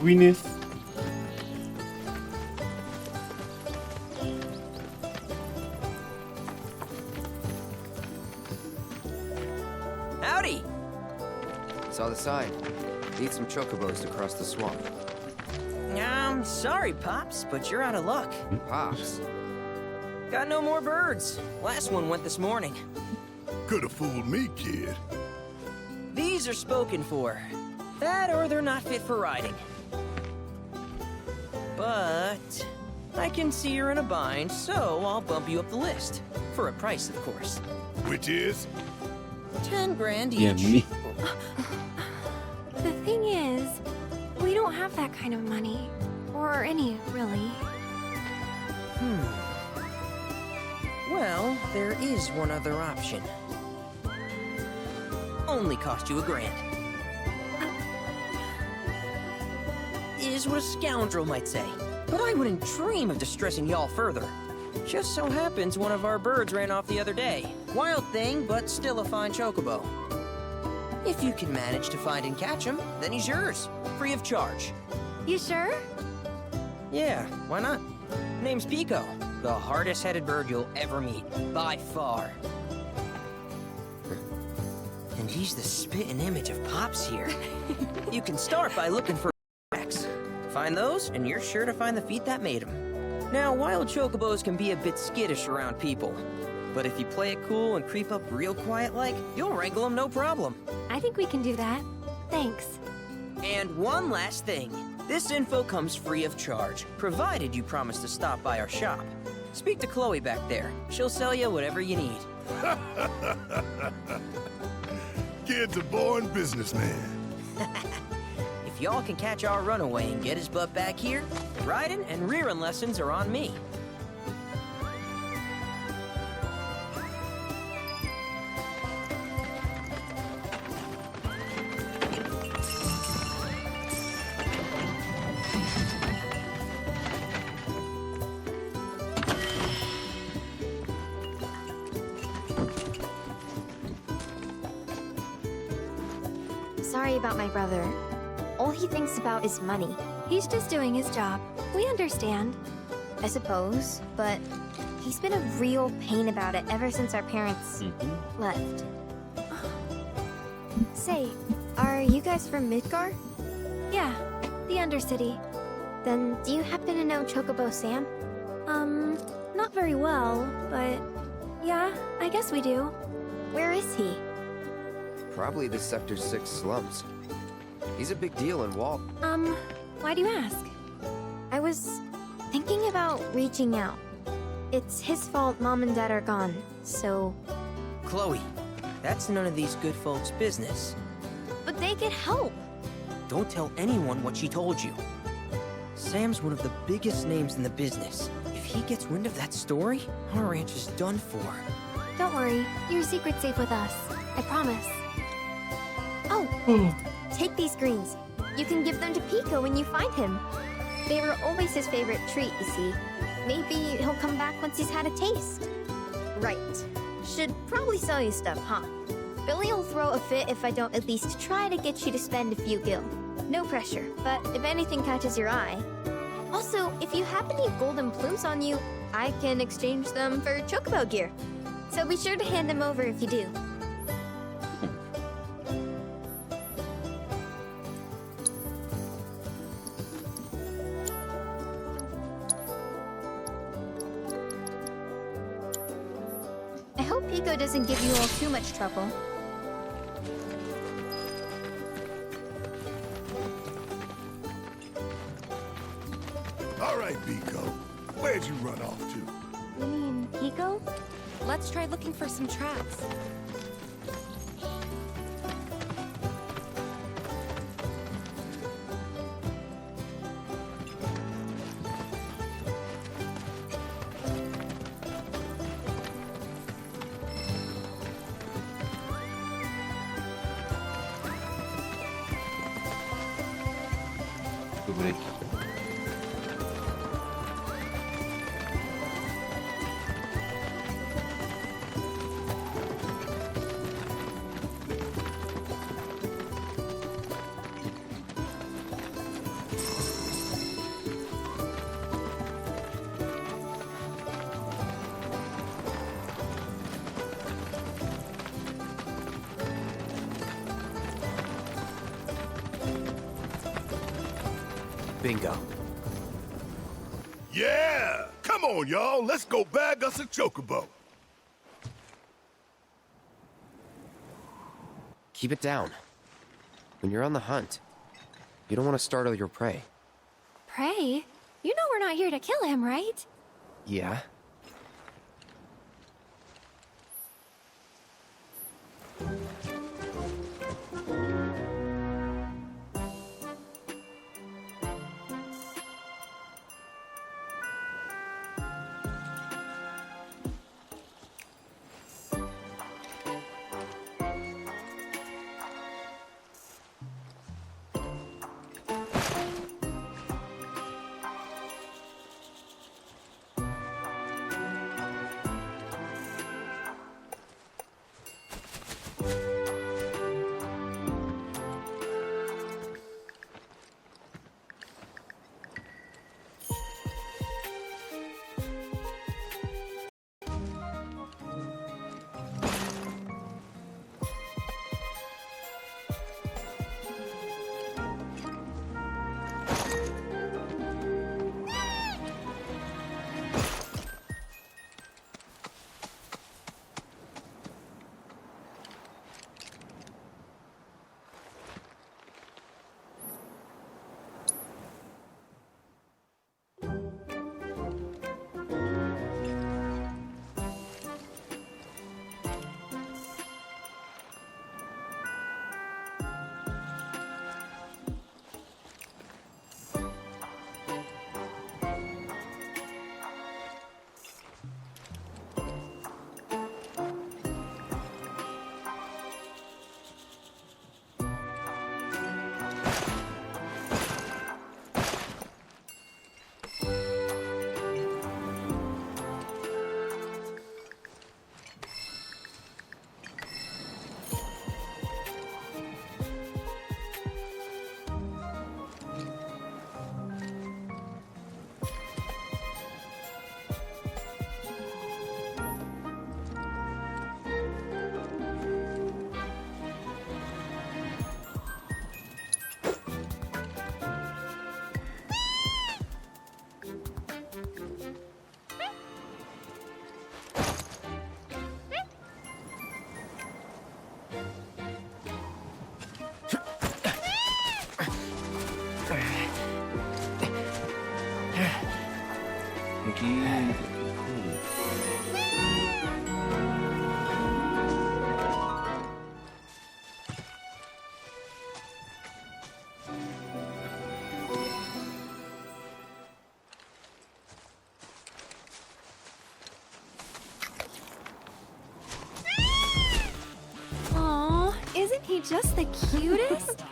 Pingüines. Howdy! Saw the sign. Need some chocobos to cross the swamp. Sorry, Pops, but you're out of luck. Pops? Got no more birds. Last one went this morning. Could have fooled me, kid. These are spoken for. That or they're not fit for riding. But I can see you're in a bind, so I'll bump you up the list. For a price, of course. Which is? 10 grand each. Yeah, me. The thing is, we don't have that kind of money. Or any, really. Well, there is one other option. Only cost you $1,000. Is what a scoundrel might say. But I wouldn't dream of distressing y'all further. Just so happens one of our birds ran off the other day. Wild thing, but still a fine chocobo. If you can manage to find and catch him, then he's yours. Free of charge. You sure? Yeah, why not? Name's Pico. The hardest-headed bird you'll ever meet. By far. And he's the spitting image of Pops here. You can start by looking for tracks. Find those, and you're sure to find the feet that made them. Now, wild chocobos can be a bit skittish around people. But if you play it cool and creep up real quiet-like, you'll wrangle them no problem. I think we can do that. Thanks. And one last thing. This info comes free of charge, provided you promise to stop by our shop. Speak to Chloe back there. She'll sell you whatever you need. Kid's a born businessman. If y'all can catch our runaway and get his butt back here, riding and rearing lessons are on me. Sorry about my brother. All he thinks about is money. He's just doing his job. We understand. I suppose, but he's been a real pain about it ever since our parents left. Say, are you guys from Midgar? Yeah, the Undercity. Then do you happen to know Chocobo Sam? Not very well, but yeah, I guess we do. Where is he? Probably the Sector 6 slums. He's a big deal in Walt. Why do you ask? I was thinking about reaching out. It's his fault Mom and Dad are gone, so... Chloe, that's none of these good folks' business. But they could help. Don't tell anyone what she told you. Sam's one of the biggest names in the business. If he gets wind of that story, our ranch is done for. Don't worry, your secret's safe with us. I promise. Oh, take these greens. You can give them to Pico when you find him. They were always his favorite treat, you see. Maybe he'll come back once he's had a taste. Right. Should probably sell you stuff, huh? Billy will throw a fit if I don't at least try to get you to spend a few gil. No pressure, but if anything catches your eye. Also, if you have any golden plumes on you, I can exchange them for chocobo gear. So be sure to hand them over if you do. I hope Pico doesn't give you all too much trouble. All right, Pico. Where'd you run off to? You mean Pico? Let's try looking for some tracks. Por aquí. Bingo. Yeah! Come on, y'all. Let's go bag us a chocobo. Keep it down. When you're on the hunt, you don't want to startle your prey. Prey? You know we're not here to kill him, right? Yeah? Aw, isn't he just the cutest?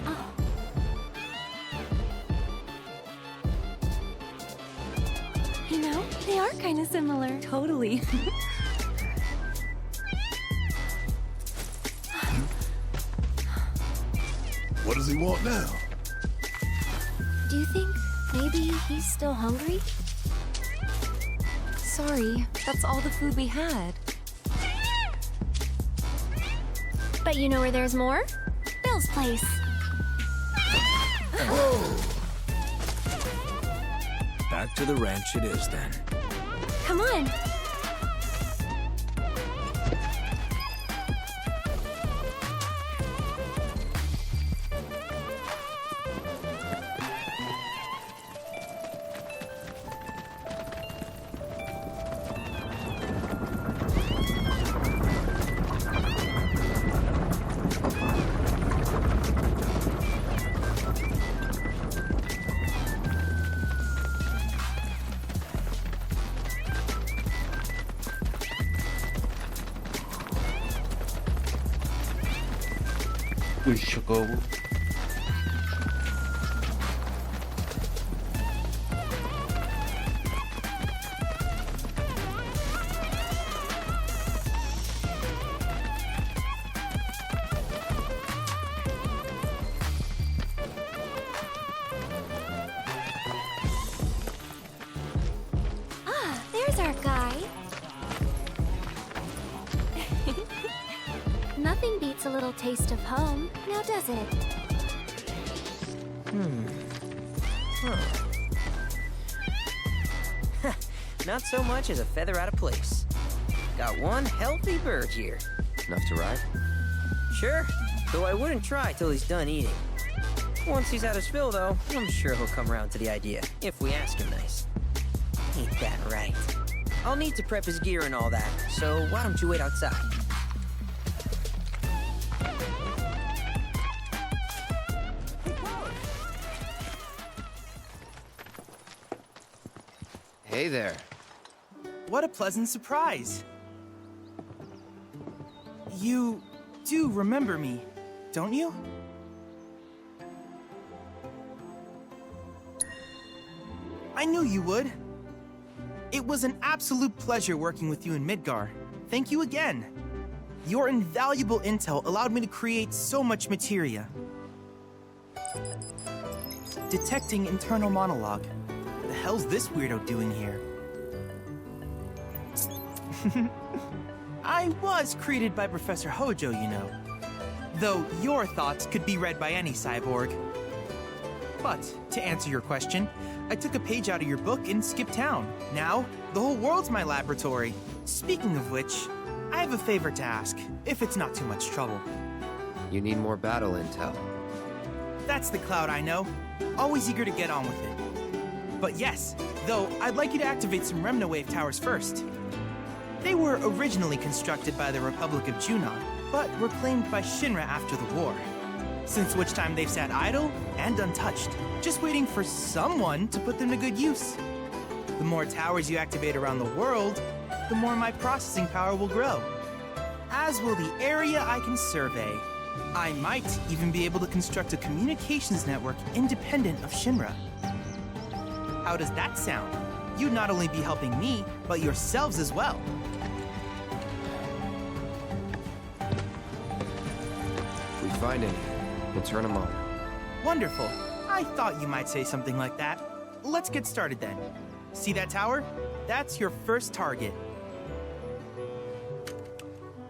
Oh. You know, they are kind of similar. Totally. What does he want now? Do you think maybe he's still hungry? Sorry, that's all the food we had. But you know where there's more? Bill's place. Back to the ranch it is then. Come on. Uy, chocobo. Ah, there's our guy. Nothing beats a little taste of home, now does it? Not so much as a feather out of place. Got one healthy bird here. Enough to ride? Sure, though I wouldn't try till he's done eating. Once he's had his fill, though, I'm sure he'll come around to the idea, if we ask him nice. Ain't that right? I'll need to prep his gear and all that, so why don't you wait outside? Hey there. What a pleasant surprise. You do remember me, don't you? I knew you would. It was an absolute pleasure working with you in Midgar. Thank you again. Your invaluable intel allowed me to create so much materia. Detecting internal monologue. The hell's this weirdo doing here? I was created by Professor Hojo, you know. Though your thoughts could be read by any cyborg. But, to answer your question, I took a page out of your book and skipped town. Now, the whole world's my laboratory. Speaking of which, I have a favor to ask, if it's not too much trouble. You need more battle intel. That's the Cloud I know. Always eager to get on with it. But yes, though, I'd like you to activate some Remnawave towers first. They were originally constructed by the Republic of Junon, but were claimed by Shinra after the war. Since which time they've sat idle and untouched, just waiting for someone to put them to good use. The more towers you activate around the world, the more my processing power will grow. As will the area I can survey. I might even be able to construct a communications network independent of Shinra. How does that sound? You'd not only be helping me, but yourselves as well. If we find any, we'll turn them on. Wonderful. I thought you might say something like that. Let's get started then. See that tower? That's your first target.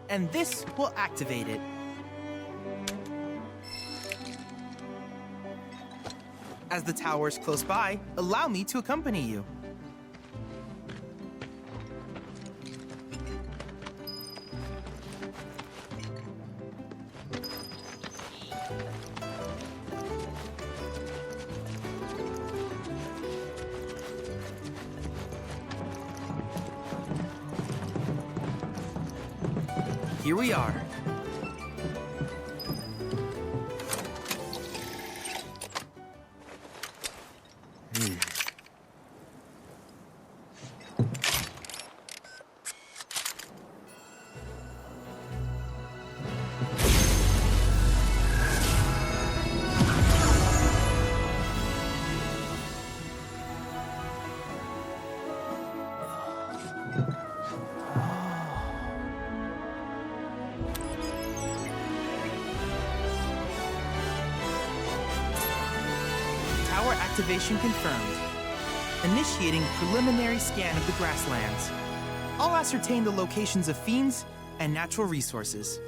And this will activate it. As the tower is close by, allow me to accompany you. Here we are. Tower activation confirmed. Initiating preliminary scan of the grasslands. I'll ascertain the locations of fiends and natural resources.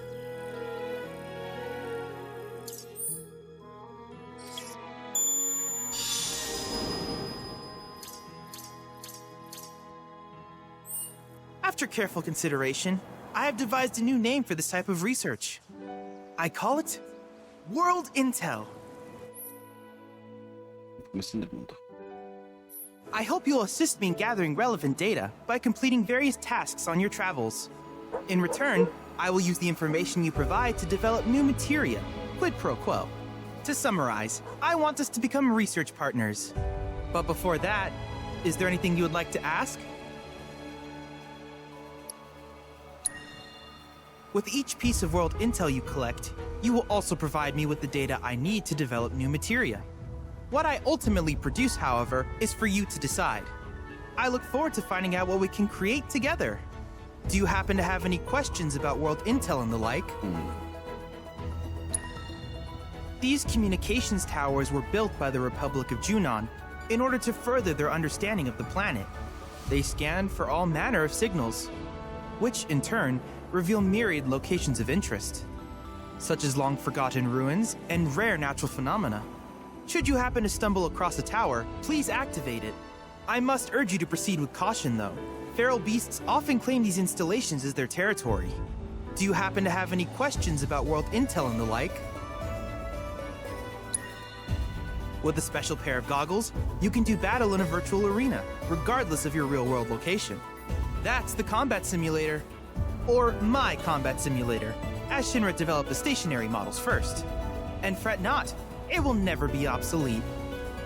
After careful consideration, I have devised a new name for this type of research. I call it World Intel. I hope you'll assist me in gathering relevant data by completing various tasks on your travels. In return, I will use the information you provide to develop new materia, quid pro quo. To summarize, I want us to become research partners. But before that, is there anything you would like to ask? With each piece of world intel you collect, you will also provide me with the data I need to develop new materia. What I ultimately produce, however, is for you to decide. I look forward to finding out what we can create together. Do you happen to have any questions about world intel and the like? These communications towers were built by the Republic of Junon in order to further their understanding of the planet. They scan for all manner of signals, which in turn reveal myriad locations of interest, such as long-forgotten ruins and rare natural phenomena. Should you happen to stumble across a tower, please activate it. I must urge you to proceed with caution, though. Feral beasts often claim these installations as their territory. Do you happen to have any questions about world intel and the like? With a special pair of goggles, you can do battle in a virtual arena, regardless of your real-world location. That's the combat simulator. Or my combat simulator, as Shinra developed the stationary models first. And fret not, it will never be obsolete.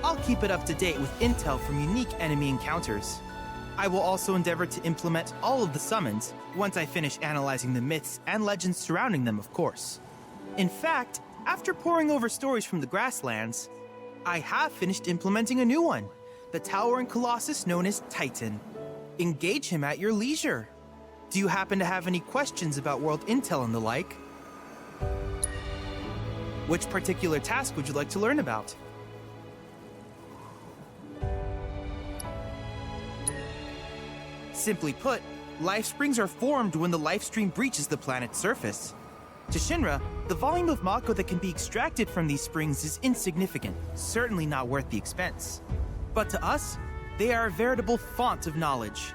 I'll keep it up to date with intel from unique enemy encounters. I will also endeavor to implement all of the summons once I finish analyzing the myths and legends surrounding them, of course. In fact, after poring over stories from the grasslands, I have finished implementing a new one, the towering colossus known as Titan. Engage him at your leisure. Do you happen to have any questions about world intel and the like? Which particular task would you like to learn about? Simply put, life springs are formed when the life stream breaches the planet's surface. To Shinra, the volume of Mako that can be extracted from these springs is insignificant, certainly not worth the expense. But to us, they are a veritable font of knowledge.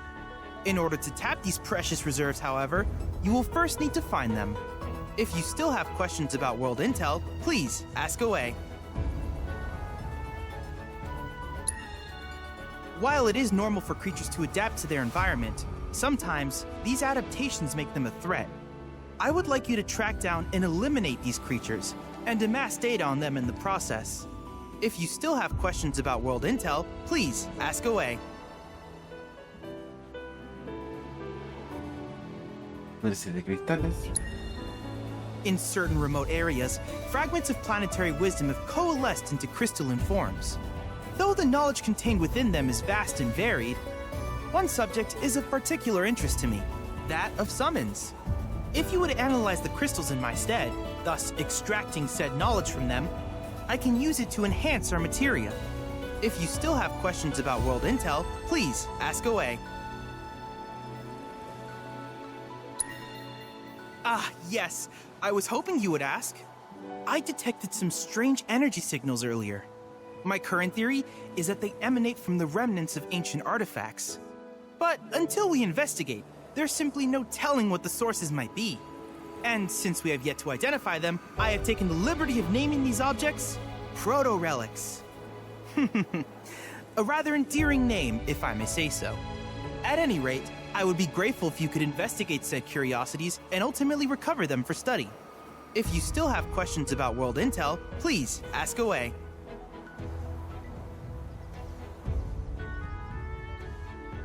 In order to tap these precious reserves, however, you will first need to find them. If you still have questions about world intel, please ask away. While it is normal for creatures to adapt to their environment, sometimes these adaptations make them a threat. I would like you to track down and eliminate these creatures, and amass data on them in the process. If you still have questions about world intel, please ask away. In certain remote areas, fragments of planetary wisdom have coalesced into crystalline forms. Though the knowledge contained within them is vast and varied, one subject is of particular interest to me, that of summons. If you would analyze the crystals in my stead, thus extracting said knowledge from them, I can use it to enhance our materia. If you still have questions about world intel, please ask away. Ah, yes, I was hoping you would ask. I detected some strange energy signals earlier. My current theory is that they emanate from the remnants of ancient artifacts. But until we investigate, there's simply no telling what the sources might be. And since we have yet to identify them, I have taken the liberty of naming these objects proto-relics. A rather endearing name, if I may say so. At any rate, I would be grateful if you could investigate said curiosities and ultimately recover them for study. If you still have questions about world intel, please ask away.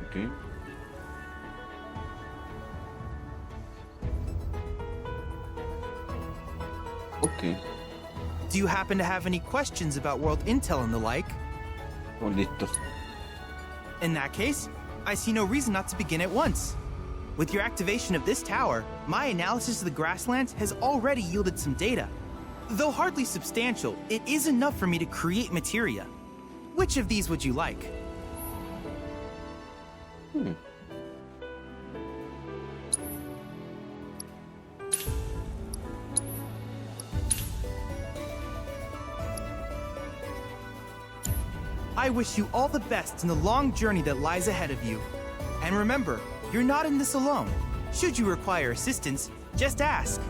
Okay. Okay. Do you happen to have any questions about world intel and the like? Oh, listo. In that case, I see no reason not to begin at once. With your activation of this tower, my analysis of the grasslands has already yielded some data. Though hardly substantial, it is enough for me to create materia. Which of these would you like? I wish you all the best in the long journey that lies ahead of you. And remember, you're not in this alone. Should you require assistance, just ask.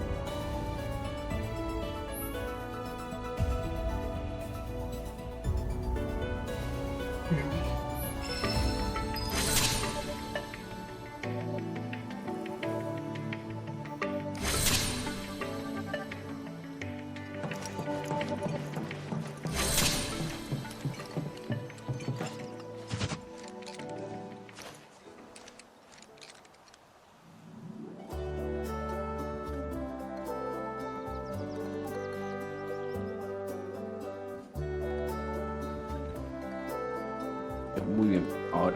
Muy bien, ahora.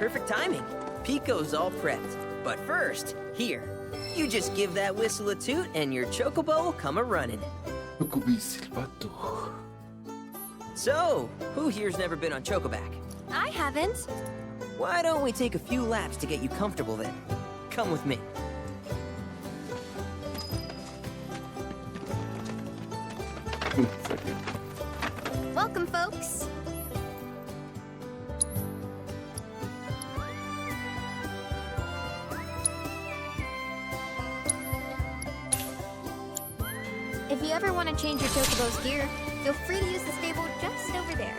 Perfect timing. Pico's all prepped. But first, here. You just give that whistle a toot and your chocobo will come a-running. So, who here's never been on Chocoback? I haven't. Why don't we take a few laps to get you comfortable then? Come with me. Welcome, folks. If you ever want to change your Chocobo's gear, feel free to use the stable just over there.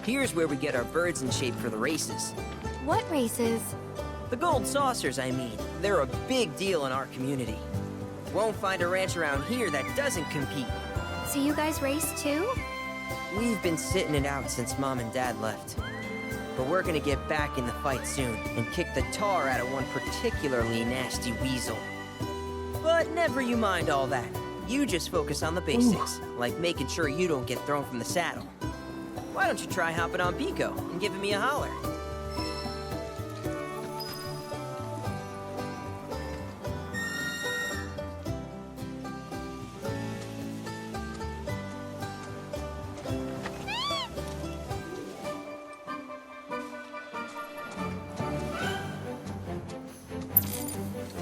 Here's where we get our birds in shape for the races. What races? The gold saucers, I mean. They're a big deal in our community. Won't find a ranch around here that doesn't compete. So you guys race too? We've been sitting it out since Mom and Dad left. But we're gonna get back in the fight soon and kick the tar out of one particularly nasty weasel. But never you mind all that. You just focus on the basics, like making sure you don't get thrown from the saddle. Why don't you try hopping on Pico and giving me a holler?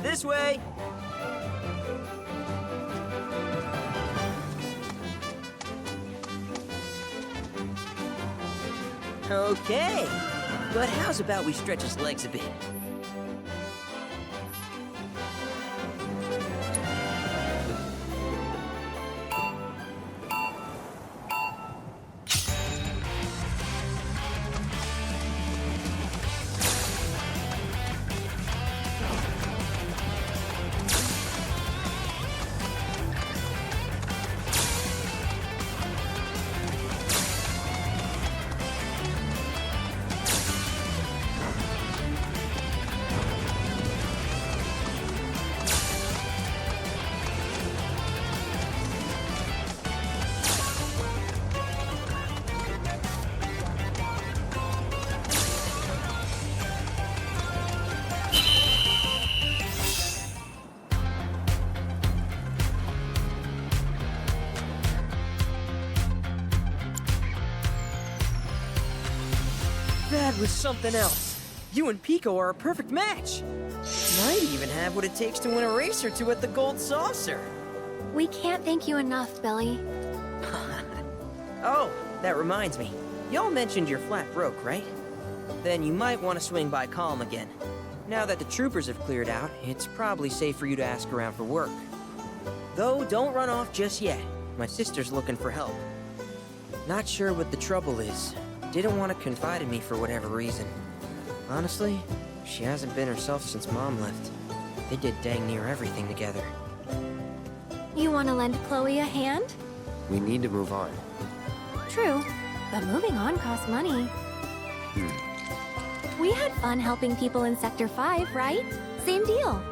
This way! Okay, but how's about we stretch his legs a bit? That was something else. You and Pico are a perfect match. Might even have what it takes to win a race or two at the Gold Saucer. We can't thank you enough, Billy. Oh, that reminds me. Y'all mentioned you're flat broke, right? Then you might want to swing by Calm again. Now that the troopers have cleared out, it's probably safe for you to ask around for work. Though, don't run off just yet. My sister's looking for help. Not sure what the trouble is. Didn't want to confide in me for whatever reason. Honestly, she hasn't been herself since Mom left. They did dang near everything together. You want to lend Chloe a hand? We need to move on. True, but moving on costs money. We had fun helping people in Sector 5, right? Same deal.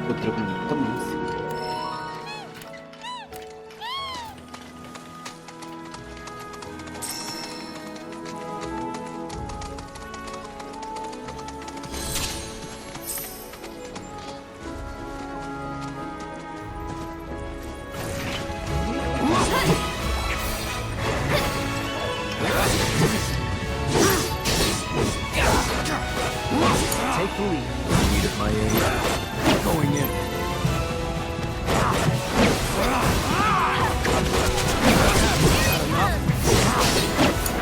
Otro con Thomas. Take the lead. Need of my aid. Going in.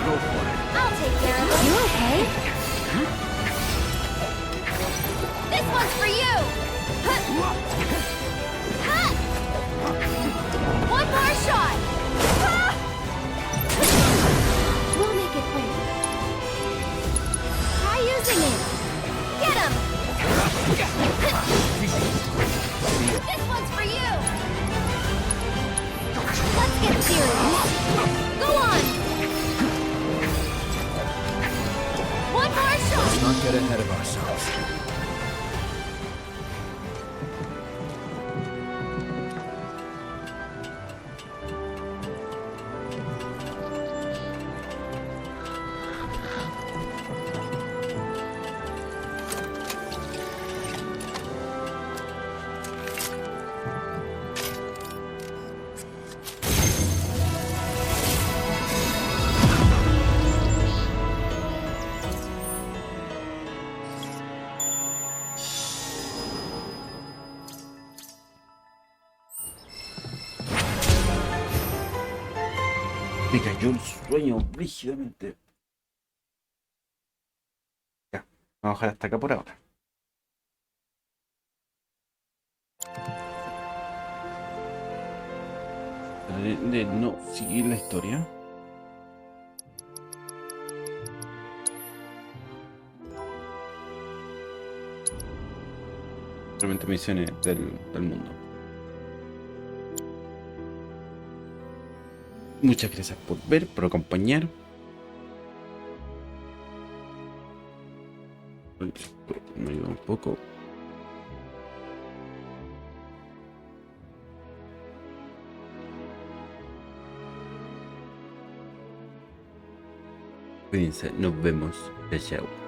Go for it. I'll take care of it. You okay? This one's for you! One more shot! We'll make it quick. Try using it. Get him! This one's for you! Let's get serious. Go on! One more shot! Let's not get ahead of ourselves. Me cayó el sueño brígidamente. Ya, vamos a dejar hasta acá por ahora. Trataré de no seguir la historia. Realmente misiones del mundo. Muchas gracias por ver, por acompañar. Me ayuda un poco. Cuídense, nos vemos. Chao.